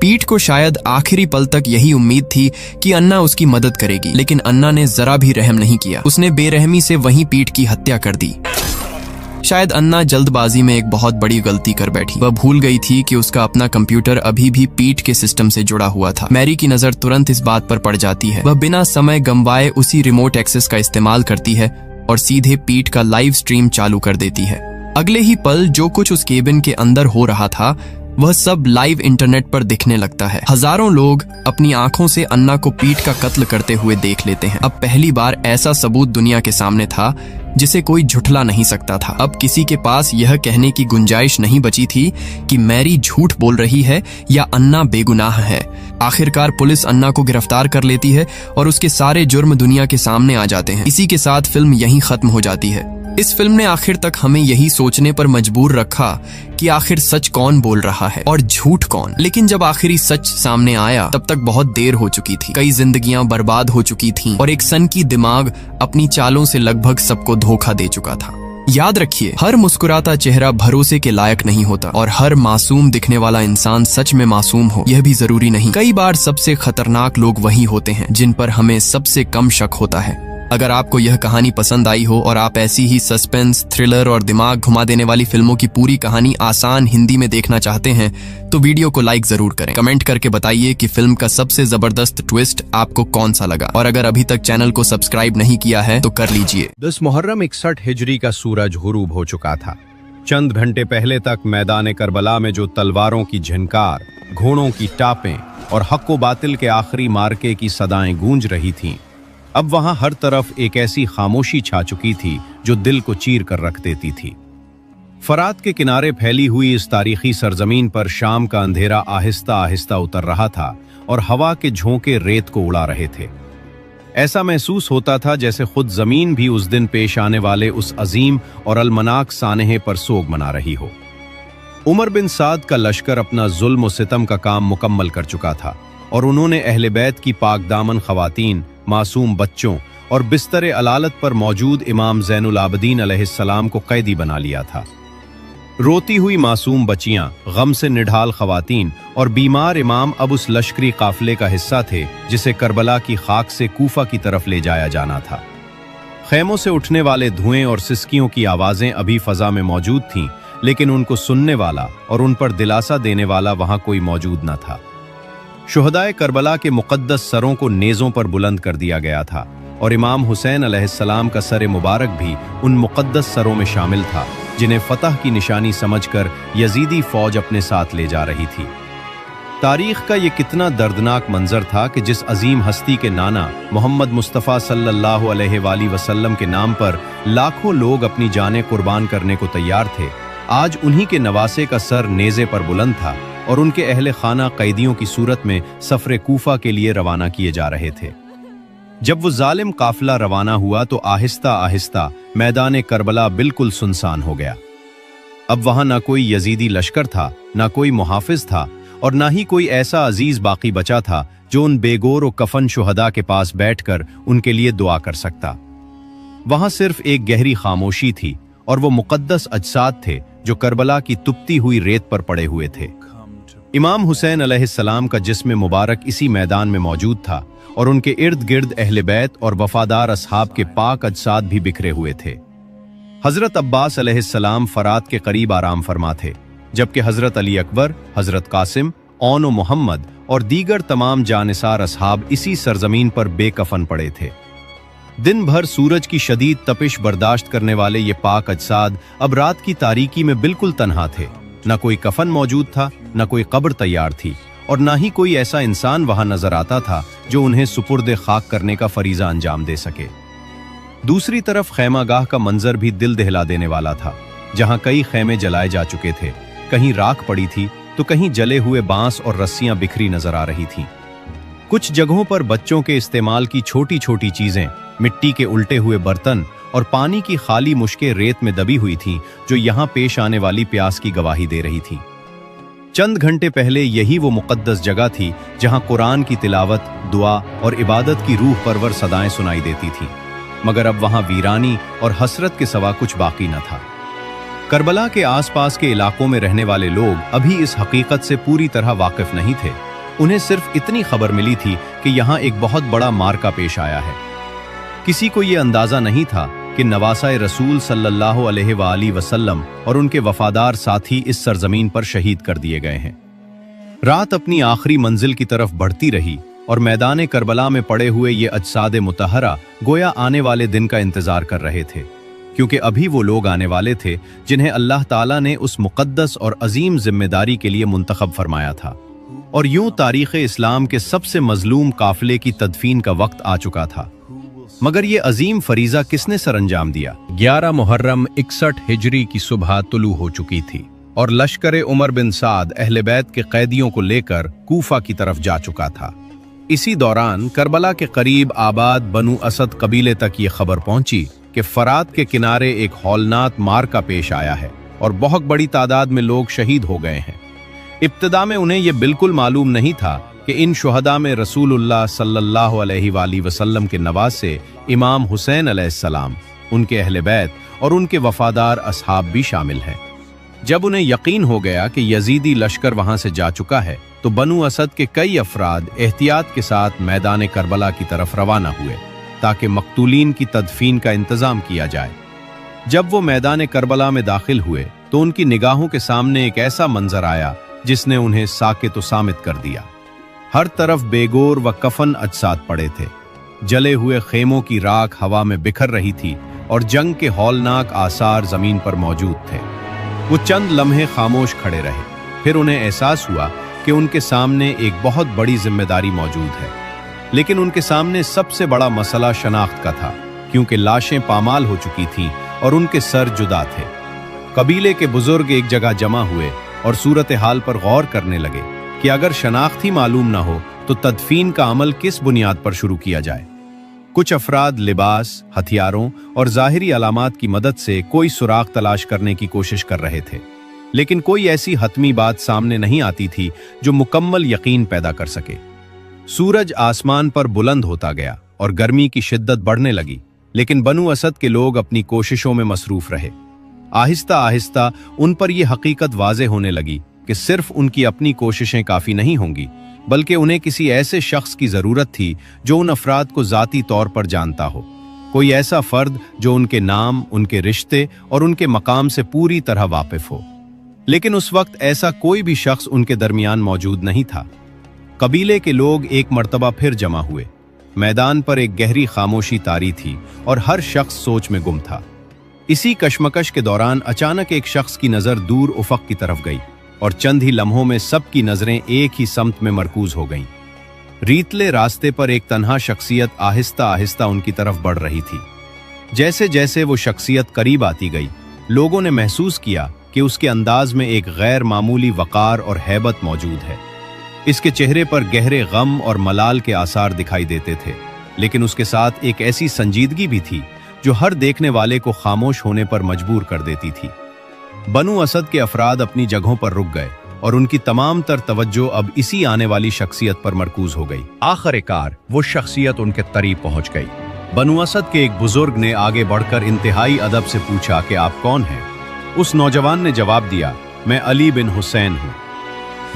पीट को शायद आखिरी पल तक यही उम्मीद थी कि अन्ना उसकी मदद करेगी, लेकिन अन्ना ने जरा भी रहम नहीं किया। उसने बेरहमी से वहीं पीट की हत्या कर दी। शायद अन्ना जल्दबाजी में एक बहुत बड़ी गलती कर बैठी। वह भूल गई थी कि उसका अपना कंप्यूटर अभी भी पीट के सिस्टम से जुड़ा हुआ था। मैरी की नजर तुरंत इस बात पर पड़ जाती है। वह बिना समय गंवाए उसी रिमोट एक्सेस का इस्तेमाल करती है और सीधे पीट का लाइव स्ट्रीम चालू कर देती है। अगले ही पल जो कुछ उस केबिन के अंदर हो रहा था वह सब लाइव इंटरनेट पर दिखने लगता है। हजारों लोग अपनी आंखों से अन्ना को पीट का कत्ल करते हुए देख लेते हैं। अब पहली बार ऐसा सबूत दुनिया के सामने था जिसे कोई झुठला नहीं सकता था। अब किसी के पास यह कहने की गुंजाइश नहीं बची थी कि मैरी झूठ बोल रही है या अन्ना बेगुनाह है। आखिरकार पुलिस अन्ना को गिरफ्तार कर लेती है और उसके सारे जुर्म दुनिया के सामने आ जाते हैं। इसी के साथ फिल्म यहीं खत्म हो जाती है। इस फिल्म ने आखिर तक हमें यही सोचने पर मजबूर रखा कि आखिर सच कौन बोल रहा है और झूठ कौन। लेकिन जब आखिरी सच सामने आया तब तक बहुत देर हो चुकी थी। कई जिंदगियां बर्बाद हो चुकी थीं और एक सनकी दिमाग अपनी चालों से लगभग सबको धोखा दे चुका था। याद रखिए, हर मुस्कुराता चेहरा भरोसे के लायक नहीं होता और हर मासूम दिखने वाला इंसान सच में मासूम हो यह भी जरूरी नहीं। कई बार सबसे खतरनाक लोग वही होते हैं जिन पर हमें सबसे कम शक होता है। अगर आपको यह कहानी पसंद आई हो और आप ऐसी ही सस्पेंस, थ्रिलर और दिमाग घुमा देने वाली फिल्मों की पूरी कहानी आसान हिंदी में देखना चाहते हैं तो वीडियो को लाइक जरूर करें। कमेंट करके बताइए कि फिल्म का सबसे जबरदस्त ट्विस्ट आपको कौन सा लगा, और अगर अभी तक चैनल को सब्सक्राइब नहीं किया है तो कर लीजिए। 10 मुहर्रम 61 हिजरी का सूरज गुरूब हो चुका था। चंद घंटे पहले तक मैदान करबला में जो तलवारों की झनकार, घोड़ों की टापें और हक व बातिल के आखिरी मार्के की सदाएं गूंज रही थीं, अब वहां हर तरफ एक ऐसी खामोशी छा चुकी थी जो दिल को चीर कर रख देती थी। फरात के किनारे फैली हुई इस तारीखी सरजमीन पर शाम का अंधेरा आहिस्ता आहिस्ता उतर रहा था और हवा के झोंके रेत को उड़ा रहे थे। ऐसा महसूस होता था जैसे खुद जमीन भी उस दिन पेश आने वाले उस अजीम और अलमनाक सानहे पर सोग मना रही हो। उमर बिन साद का लश्कर अपना जुल्म व सितम का काम मुकम्मल कर चुका था और उन्होंने अहले बैत की पाक दामन खवातीन, मासूम बच्चों और बिस्तर अलालत पर मौजूद इमाम ज़ैनुल आबदीन अलैहिस्सलाम को कैदी बना लिया था। रोती हुई मासूम बच्चियां, गम से निढाल खवातीन और बीमार इमाम अब उस लश्करी काफिले का हिस्सा थे जिसे करबला की खाक से कूफा की तरफ ले जाया जाना था। खैमों से उठने वाले धुएं और सिसकियों की आवाजें अभी फजा में मौजूद थीं, लेकिन उनको सुनने वाला और उन पर दिलासा देने वाला वहां कोई मौजूद न था। शुहदाए करबला के मुकद्दस सरों को नेज़ों पर बुलंद कर दिया गया था और इमाम हुसैन अलैहिस्सलाम का सर मुबारक भी उन मुकद्दस सरों में शामिल था जिन्हें फतह की निशानी समझकर यजीदी फौज अपने साथ ले जा रही थी। तारीख का ये कितना दर्दनाक मंजर था कि जिस अजीम हस्ती के नाना मोहम्मद मुस्तफ़ा सल्लल्लाहु अलैहि वसल्लम के नाम पर लाखों लोग अपनी जानें कुर्बान करने को तैयार थे, आज उन्हीं के नवासे का सर नेज़े पर बुलंद था और उनके अहले खाना कैदियों की सूरत में सफरे कूफा के लिए रवाना किए जा रहे थे। जब वो जालिम काफिला रवाना हुआ तो आहिस्ता आहिस्ता मैदान करबला बिल्कुल सुनसान हो गया। अब वहां ना कोई यजीदी लश्कर था, ना कोई मुहाफिज था और ना ही कोई ऐसा अजीज बाकी बचा था जो उन बेगोर और कफन शुहदा के पास बैठकर उनके लिए दुआ कर सकता। वहां सिर्फ एक गहरी खामोशी थी और वो मुकद्दस अजसाद थे जो करबला की तुपती हुई रेत पर पड़े हुए थे। इमाम हुसैन अलैहिस्सलाम का जिस्म मुबारक इसी मैदान में मौजूद था और उनके इर्द गिर्द अहले बैत और वफादार असहाब के पाक अजसाद भी बिखरे हुए थे। हजरत अब्बास अलैहिस्सलाम फरात के करीब आराम फरमा थे, जबकि हजरत अली अकबर, हजरत कासिम, औन व मोहम्मद और दीगर तमाम जानिसार असहाब इसी सरजमीन पर बेकफन पड़े थे। दिन भर सूरज की शदीद तपिश बर्दाश्त करने वाले ये पाक अजसाद अब रात की तारीकी में बिल्कुल तन्हा थे। न कोई कफन मौजूद था, न कोई कब्र तैयार थी और न ही कोई ऐसा इंसान वहां नजर आता था जो उन्हें सुपुर्द खाक करने का फरीजा अंजाम दे सके। दूसरी तरफ खैमागाह का मंजर भी दिल दहला देने वाला था, जहां कई खैमे जलाए जा चुके थे, कहीं राख पड़ी थी तो कहीं जले हुए बांस और रस्सियां बिखरी नजर आ रही थीं। कुछ जगहों पर बच्चों के इस्तेमाल की छोटी छोटी चीजें, मिट्टी के उल्टे हुए बर्तन और पानी की खाली मुश्कें रेत में दबी हुई थीं, जो यहां पेश आने वाली प्यास की गवाही दे रही थीं। चंद घंटे पहले यही वो मुकद्दस जगह थी जहां कुरान की तिलावत, दुआ और इबादत की रूह परवर सदाएं सुनाई देती थीं, मगर अब वहां वीरानी और हसरत के सिवा कुछ बाकी न था। करबला के आसपास के इलाकों में रहने वाले लोग अभी इस हकीकत से पूरी तरह वाकिफ नहीं थे। उन्हें सिर्फ इतनी खबर मिली थी कि यहां एक बहुत बड़ा मार्का पेश आया है। किसी को यह अंदाजा नहीं था कि नवासा रसूल सल्लल्लाहु अलैहि वसल्लम और उनके वफादार साथी इस सरजमीन पर शहीद कर दिए गए हैं। रात अपनी आखिरी मंजिल की तरफ बढ़ती रही और मैदान करबला में पड़े हुए ये अजसाद मुतहरा गोया आने वाले दिन का इंतजार कर रहे थे, क्योंकि अभी वो लोग आने वाले थे जिन्हें अल्लाह ताला ने उस मुक़द्दस और अजीम जिम्मेदारी के लिए मुंतखब फरमाया था। और यूं तारीख़ इस्लाम के सबसे मजलूम काफिले की तदफीन का वक्त आ चुका था। मगर ये अजीम फरीज़ा किसने सरअंजाम दिया? 11 मुहर्रम 61 हिजरी की सुबह तुलू हो चुकी थी और लश्कर उमर बिन साद अहले बैत के कैदियों को लेकर कूफा की तरफ जा चुका था। इसी दौरान करबला के करीब आबाद बनु असद कबीले तक ये खबर पहुंची कि फरात के किनारे एक हौलनाक मार्का पेश आया है और बहुत बड़ी तादाद में लोग शहीद हो गए हैं। इब्तिदा में उन्हें यह बिल्कुल मालूम नहीं था कि इन शुहदा में रसूलुल्लाह सल्लल्लाहु अलैहि वसल्लम के नवासे इमाम हुसैन अलैहिस्सलाम, उनके अहले बैत और उनके वफादार असहाब भी शामिल हैं। जब उन्हें यकीन हो गया कि यजीदी लश्कर वहां से जा चुका है तो बनु असद के कई अफराद एहतियात के साथ मैदान करबला की तरफ रवाना हुए ताकि मकतूलीन की तदफीन का इंतजाम किया जाए। जब वो मैदान करबला में दाखिल हुए तो उनकी निगाहों के सामने एक ऐसा मंजर आया जिसने उन्हें साकित व सामित कर दिया। हर तरफ बेगोर व कफन अजसाद पड़े थे, जले हुए खेमों की राख हवा में बिखर रही थी और जंग के हौलनाक आसार जमीन पर मौजूद थे। वो चंद लम्हे खामोश खड़े रहे, फिर उन्हें एहसास हुआ कि उनके सामने एक बहुत बड़ी जिम्मेदारी मौजूद है। लेकिन उनके सामने सबसे बड़ा मसला शनाख्त का था, क्योंकि लाशें पामाल हो चुकी थीं और उनके सर जुदा थे। कबीले के बुजुर्ग एक जगह जमा हुए और सूरत हाल पर गौर करने लगे कि अगर शनाख्त ही मालूम ना हो तो तदफीन का अमल किस बुनियाद पर शुरू किया जाए। कुछ अफराद लिबास, हथियारों और ज़ाहिरी अलामात की मदद से कोई सुराग तलाश करने की कोशिश कर रहे थे, लेकिन कोई ऐसी हतमी बात सामने नहीं आती थी जो मुकम्मल यकीन पैदा कर सके। सूरज आसमान पर बुलंद होता गया और गर्मी की शिद्दत बढ़ने लगी, लेकिन बनु असद के लोग अपनी कोशिशों में मसरूफ रहे। आहिस्ता आहिस्ता उन पर यह हकीकत वाज़े होने लगी कि सिर्फ उनकी अपनी कोशिशें काफ़ी नहीं होंगी, बल्कि उन्हें किसी ऐसे शख्स की ज़रूरत थी जो उन अफराद को ज़ाती तौर पर जानता हो, कोई ऐसा फ़र्द जो उनके नाम, उनके रिश्ते और उनके मकाम से पूरी तरह वाकिफ हो। लेकिन उस वक्त ऐसा कोई भी शख्स उनके दरमियान मौजूद नहीं था। कबीले के लोग एक मर्तबा फिर जमा हुए। मैदान पर एक गहरी खामोशी तारी थी और हर शख्स सोच में गुम था। इसी कशमकश के दौरान अचानक एक शख्स की नज़र दूर उफ़क़ की तरफ गई और चंद ही लम्हों में सबकी नज़रें एक ही समत में मरकूज हो गईं। रीतले रास्ते पर एक तन्हा शख्सियत आहिस्ता आहिस्ता उनकी तरफ बढ़ रही थी। जैसे जैसे वो शख्सियत करीब आती गई, लोगों ने महसूस किया कि उसके अंदाज में एक गैर मामूली वक़ार और हैबत मौजूद है। इसके चेहरे पर गहरे गम और मलाल के आसार दिखाई देते थे, लेकिन उसके साथ एक ऐसी संजीदगी भी थी जो हर देखने वाले को खामोश होने पर मजबूर कर देती थी। बनु असद के अफराद अपनी जगहों पर रुक गए और उनकी तमाम तर तवज्जो अब इसी आने वाली शख्सियत पर मरकूज हो गई। आखिरकार वो शख्सियत उनके करीब पहुंच गई। बनु असद के एक बुजुर्ग ने आगे बढ़कर इंतहाई अदब से पूछा कि आप कौन हैं? उस नौजवान ने जवाब दिया, मैं अली बिन हुसैन हूँ।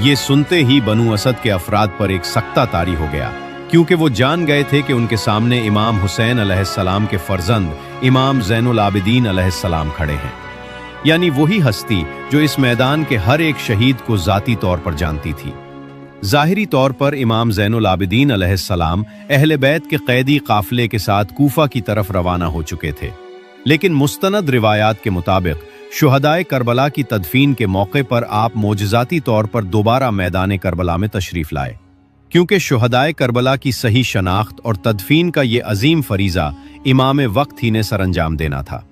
ये सुनते ही बनु असद के अफराद पर एक सख्ता तारी हो गया, क्योंकि वो जान गए थे कि उनके सामने इमाम हुसैन अलैहिस्सलाम के फर्जंद इमाम ज़ैनुल आबिदीन अलैहिस्सलाम खड़े हैं, यानी वही हस्ती जो इस मैदान के हर एक शहीद को ज़ाती तौर पर जानती थी। ज़ाहिरी तौर पर इमाम ज़ैनुल आबिदीन अलैहिस्सलाम अहले बैत के कैदी काफिले के साथ कूफा की तरफ रवाना हो चुके थे, लेकिन मुस्तनद रिवायात के मुताबिक शुहदाए करबला की तदफीन के मौके पर आप मोजज़ाती तौर पर दोबारा मैदान करबला में तशरीफ़ लाए, क्योंकि शुहदाए करबला की सही शनाख्त और तदफीन का ये अजीम फरीज़ा इमाम वक्त ही ने सरअंजाम देना था।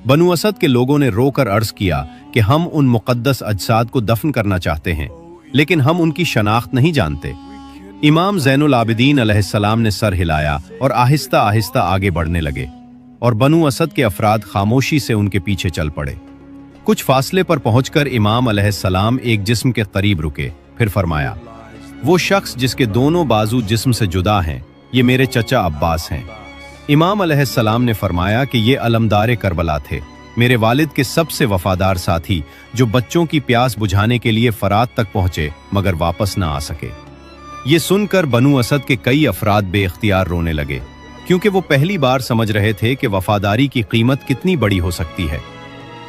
बनु असद के लोगों ने रोकर अर्ज़ किया कि हम उन मुक़द्दस अजसाद को दफन करना चाहते हैं, लेकिन हम उनकी शनाख्त नहीं जानते। इमाम ज़ैनुल आबिदीन अलैहिस्सलाम ने सर हिलाया और आहिस्ता आहिस्ता आगे बढ़ने लगे, और बनु असद के अफराद खामोशी से उनके पीछे चल पड़े। कुछ फासले पर पहुंचकर इमाम अलैहिस्सलाम एक जिस्म के करीब रुके, फिर फरमाया, वो शख्स जिसके दोनों बाजू जिस्म से जुदा हैं, ये मेरे चचा अब्बास हैं। इमाम अलैहिस्सलाम ने फरमाया कि ये अलमदार करबला थे, मेरे वालिद के सबसे वफादार साथी, जो बच्चों की प्यास बुझाने के लिए फरात तक पहुंचे मगर वापस ना आ सके। ये सुनकर बनु असद के कई अफराद बेख्तियार रोने लगे, क्योंकि वो पहली बार समझ रहे थे कि वफादारी की कीमत कितनी बड़ी हो सकती है।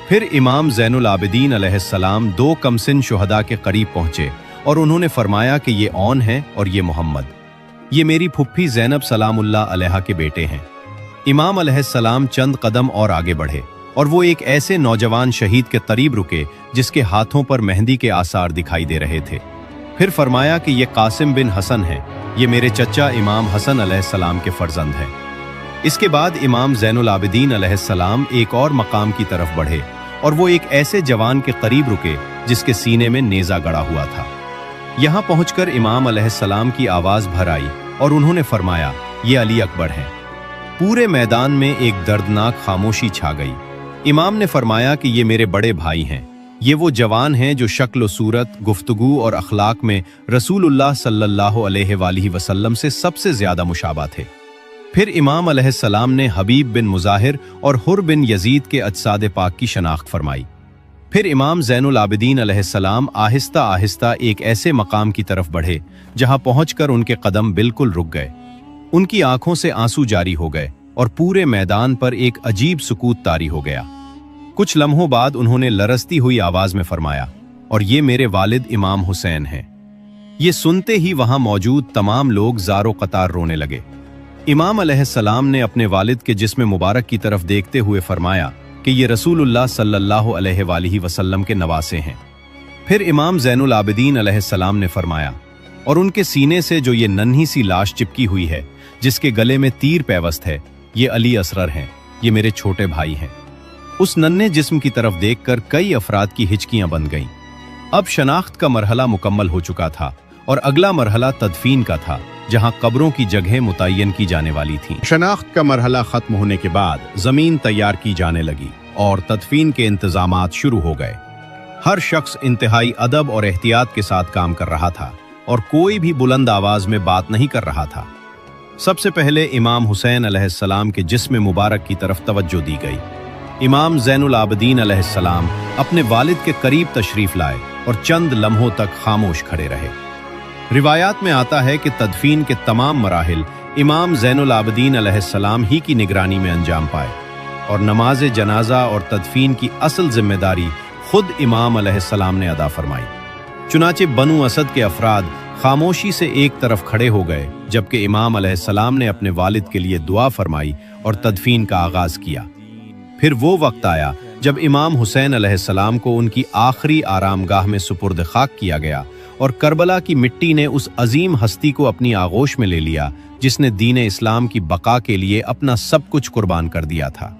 फिर इमाम ज़ैनुल आबिदीन अलैहिस्सलाम दो कमसिन शुहदा के करीब पहुंचे और उन्होंने फरमाया कि ये औन है और ये मोहम्मद, ये मेरी फुफ्फी ज़ैनब सलामुल्लाह अलैहा के बेटे हैं। इमाम अलैहिस्सलाम चंद कदम और आगे बढ़े और वो एक ऐसे नौजवान शहीद के करीब रुके जिसके हाथों पर मेहंदी के आसार दिखाई दे रहे थे। फिर फरमाया कि ये कासिम बिन हसन है, ये मेरे चचा इमाम हसन अलैहिस्सलाम के फर्जंद हैं। इसके बाद इमाम ज़ैनुल आबिदीन अलैहिस्सलाम एक और मकाम की तरफ बढ़े और वो एक ऐसे जवान के करीब रुके जिसके सीने में नेज़ा गड़ा हुआ था। यहाँ पहुंचकर इमाम अलैहिस्सलाम की आवाज़ भर आई और उन्होंने फरमाया, ये अली अकबर हैं। पूरे मैदान में एक दर्दनाक खामोशी छा गई। इमाम ने फरमाया कि ये मेरे बड़े भाई हैं, ये वो जवान हैं जो शक्ल सूरत, गुफ्तगू और अखलाक में रसूलुल्लाह सल्लल्लाहु अलैहि वसल्लम से सबसे ज्यादा मुशाबा थे। फिर इमाम अलैहिस्सलाम ने हबीब बिन मुजाहिर और हुर बिन यजीद के अजसाद पाक की शनाख्त फरमाई। फिर इमाम ज़ैनुल आबिदीन अलैहिस्सलाम आहिस्ता आहिस्ता एक ऐसे मकाम की तरफ बढ़े जहां पहुंचकर उनके कदम बिल्कुल रुक गए। उनकी आंखों से आंसू जारी हो गए और पूरे मैदान पर एक अजीब सुकूत तारी हो गया। कुछ लम्हों बाद उन्होंने लरसती हुई आवाज में फरमाया, और ये मेरे वालिद इमाम हुसैन हैं। ये सुनते ही वहां मौजूद तमाम लोग ज़ारो कतार रोने लगे। इमाम अलैहिस्सलाम ने अपने वालिद के जिस्म मुबारक की तरफ देखते हुए फरमाया कि ये रसूलुल्लाह सल्लल्लाहु अलैहि वसल्लम के नवासे हैं। फिर इमाम ज़ैनुल आबिदीन अलैहिस्सलाम ने फरमाया, और उनके सीने से जो ये नन्ही सी लाश चिपकी हुई है, जिसके गले में तीर पैवस्त है, ये अली असगर हैं, ये मेरे छोटे भाई हैं। उस नन्हे जिस्म की तरफ देखकर कई अफराद की हिचकियां बन गईं। अब शनाख्त का मरहला मुकम्मल हो चुका था और अगला मरहला तदफीन का था, जहां कब्रों की जगह मुतय्यन की जाने वाली थी। शनाख्त का मरहला खत्म होने के बाद जमीन तैयार की जाने लगी और तदफीन के इंतजामात शुरू हो गए। हर शख्स इंतहाई अदब और एहतियात के साथ काम कर रहा था और कोई भी बुलंद आवाज में बात नहीं कर रहा था। सबसे पहले इमाम हुसैन अलैहिस्सलाम के जिस्म मुबारक की तरफ तवज्जो दी गई। इमाम ज़ैनुल आबिदीन अलैहिस्सलाम अपने वालिद के करीब तशरीफ लाए और चंद लम्हों तक खामोश खड़े रहे। रिवायात में आता है कि तदफीन के तमाम मराहिल इमाम ज़ैनुल आबिदीन अलैहिस्सलाम ही की निगरानी में अंजाम पाए और नमाज जनाजा और तदफीन की असल जिम्मेदारी खुद इमाम अलैहिस्सलाम ने अदा फरमाई। चुनाचे बनु असद के अफराद खामोशी से एक तरफ खड़े हो गए, जबकि इमाम अलैहिस्सलाम ने अपने वालिद के लिए दुआ फरमाई और तदफीन का आगाज किया। फिर वो वक्त आया जब इमाम हुसैन अलैहिस्सलाम को उनकी आखिरी आरामगाह में सुपुर्द खाक किया गया और करबला की मिट्टी ने उस अजीम हस्ती को अपनी आगोश में ले लिया जिसने दीन इस्लाम की बका के लिए अपना सब कुछ कुर्बान कर दिया था।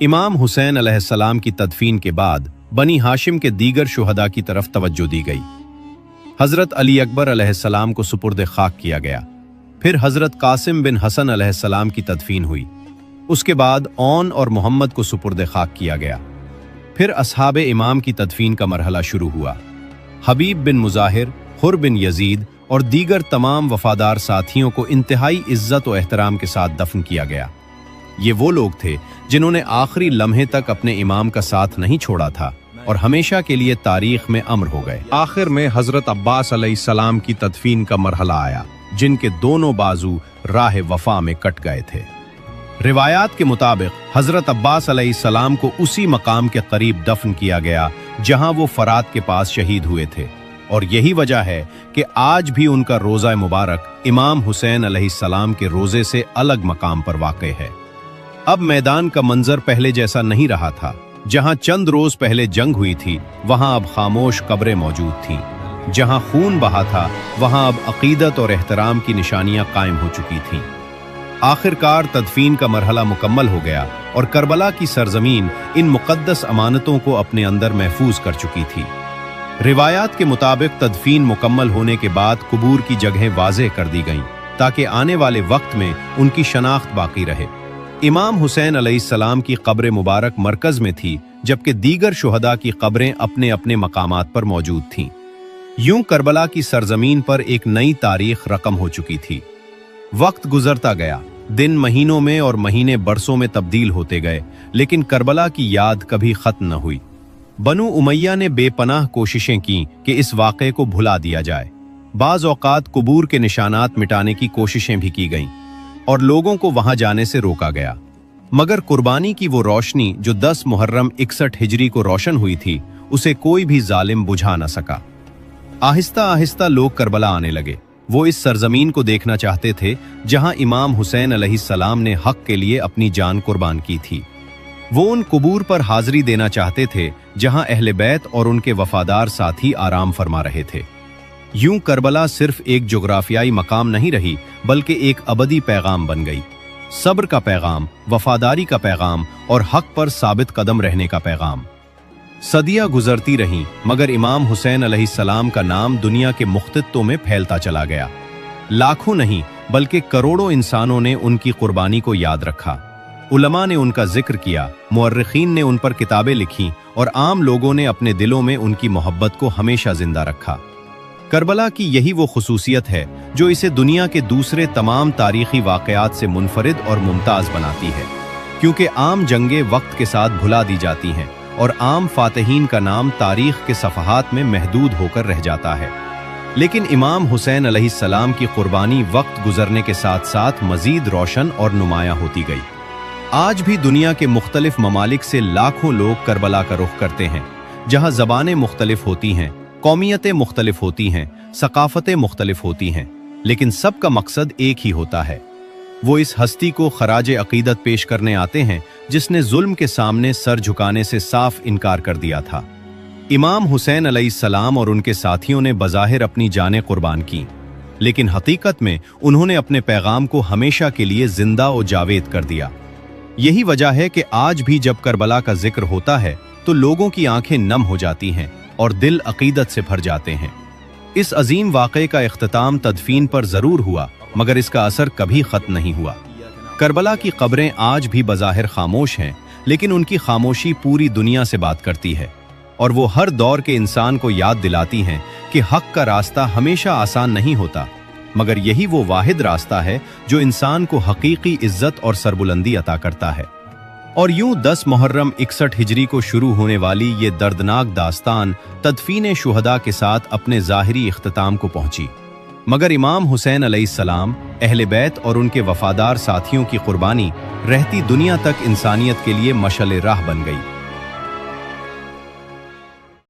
इमाम हुसैन अलैहिस्सलाम की तदफीन के बाद बनी हाशिम के दीगर शुहदा की तरफ तवज्जो दी गई। हजरत अली अकबर अलैहिस्सलाम को सुपुर्द खाक किया गया। फिर हजरत कासिम बिन हसन अलैहिस्सलाम की तदफीन हुई। उसके बाद औन और मोहम्मद को सुपुर्द खाक किया गया। फिर असहाबे इमाम की तदफीन का मरहला शुरू हुआ। हबीब बिन मुजाहिर, हुर बिन यजीद और दीगर तमाम वफादार साथियों को इंतहाई इज्जत और एहतराम के साथ दफन किया गया। ये वो लोग थे जिन्होंने आखिरी लम्हे तक अपने इमाम का साथ नहीं छोड़ा था और हमेशा के लिए तारीख में अमर हो गए। आखिर में हजरत अब्बास अलैहिस्सलाम की तदफीन का मरहला आया, जिनके दोनों बाजू राह वफा में कट गए थे। रिवायात के मुताबिक हजरत अब्बास अलैहिस्सलाम को उसी मकाम के करीब दफन किया गया जहां वो फरात के पास शहीद हुए थे, और यही वजह है कि आज भी उनका रोज़ा मुबारक इमाम हुसैन अलैहिस्सलाम के रोज़े से अलग मकाम पर वाक़े है। अब मैदान का मंजर पहले जैसा नहीं रहा था। जहां चंद रोज पहले जंग हुई थी, वहां अब खामोश कब्रें मौजूद थीं। जहां खून बहा था, वहां अब अकीदत और एहतराम की निशानियां कायम हो चुकी थीं। आखिरकार तदफीन का मरहला मुकम्मल हो गया और करबला की सरजमीन इन मुकद्दस अमानतों को अपने अंदर महफूज कर चुकी थी। रिवायात के मुताबिक तदफीन मुकम्मल होने के बाद कुबूर की जगहें वाज़ेह कर दी गईं ताकि आने वाले वक्त में उनकी शनाख्त बाकी रहे। इमाम हुसैन अलैहिस्सलाम की कब्र मुबारक मरकज में थी, जबकि दीगर शुहदा की कब्रें अपने अपने मकामात पर मौजूद थीं। यूं करबला की सरजमीन पर एक नई तारीख रकम हो चुकी थी। वक्त गुजरता गया, दिन महीनों में और महीने बरसों में तब्दील होते गए, लेकिन करबला की याद कभी खत्म न हुई। बनु उमैया ने बेपनाह कोशिशें की कि इस वाक़े को भुला दिया जाए। बाज़ औक़ात कुबूर के निशानात मिटाने की कोशिशें भी की गईं और लोगों को वहां जाने से रोका गया, मगर कुर्बानी की वो रोशनी जो 10 मुहर्रम 61 हिजरी को रोशन हुई थी, उसे कोई भी जालिम बुझा न सका। आहिस्ता आहिस्ता लोग करबला आने लगे। वो इस सरजमीन को देखना चाहते थे जहां इमाम हुसैन अलैहिस्सलाम ने हक के लिए अपनी जान कुर्बान की थी। वो उन कुबूर पर हाजिरी देना चाहते थे जहां अहले बैत और उनके वफादार साथी आराम फरमा रहे थे। यूं करबला सिर्फ एक जोग्राफियाई मकाम नहीं रही, बल्कि एक अबदी पैगाम बन गई। सब्र का पैगाम, वफादारी का पैगाम और हक पर साबित कदम रहने का पैगाम। सदियां गुजरती रहीं, मगर इमाम हुसैन अलैहिस्सलाम का नाम दुनिया के मुख्तलिफ में फैलता चला गया। लाखों नहीं बल्कि करोड़ों इंसानों ने उनकी कुर्बानी को याद रखा। उलमा ने उनका जिक्र किया, मुअर्रिखीन ने उन पर किताबें लिखीं और आम लोगों ने अपने दिलों में उनकी मोहब्बत को हमेशा जिंदा रखा। करबला की यही वो खुसूसियत है जो इसे दुनिया के दूसरे तमाम तारीखी वाक़यात से मुनफरिद और मुमताज़ बनाती है, क्योंकि आम जंगें वक्त के साथ भुला दी जाती हैं और आम फातहीन का नाम तारीख के सफ़हात में महदूद होकर रह जाता है। लेकिन इमाम हुसैन अलैहिस्सलाम की कुर्बानी वक्त गुजरने के साथ साथ मजीद रोशन और नुमायां होती गई। आज भी दुनिया के मुख्तलिफ ममालिक से लाखों लोग करबला का रुख करते हैं, जहां ज़बानें मुख्तलिफ होती हैं, कौमियतें मुख्तलिफ होती हैं, सकाफतें मुख्तलिफ होती हैं, लेकिन सबका मकसद एक ही होता है। वो इस हस्ती को खराज अकीदत पेश करने आते हैं जिसने जुल्म के सामने सर झुकाने से साफ इनकार कर दिया था। इमाम हुसैन अलैहिस्सलाम और उनके साथियों ने बज़ाहिर अपनी जानें कुर्बान की, लेकिन हकीकत में उन्होंने अपने पैगाम को हमेशा के लिए जिंदा और जावेद कर दिया। यही वजह है कि आज भी जब करबला का जिक्र होता है तो लोगों की आंखें नम हो जाती हैं और दिल अकीदत से भर जाते हैं। इस अजीम वाक़े का इख्तिताम तदफीन पर जरूर हुआ, मगर इसका असर कभी खत्म नहीं हुआ। करबला की कब्रें आज भी बज़ाहिर खामोश हैं, लेकिन उनकी खामोशी पूरी दुनिया से बात करती है और वो हर दौर के इंसान को याद दिलाती हैं कि हक का रास्ता हमेशा आसान नहीं होता, मगर यही वो वाहिद रास्ता है जो इंसान को हकीकी इज्जत और सरबुलंदी अता करता है। और यूं 10 मुहर्रम 61 हिजरी को शुरू होने वाली ये दर्दनाक दास्तान तदफीन शुहदा के साथ अपने ज़ाहिरी इख्तिताम को पहुंची, मगर इमाम हुसैन अलैहिस्सलाम, अहले बैत और उनके वफादार साथियों की कुर्बानी रहती दुनिया तक इंसानियत के लिए मशअल राह बन गई।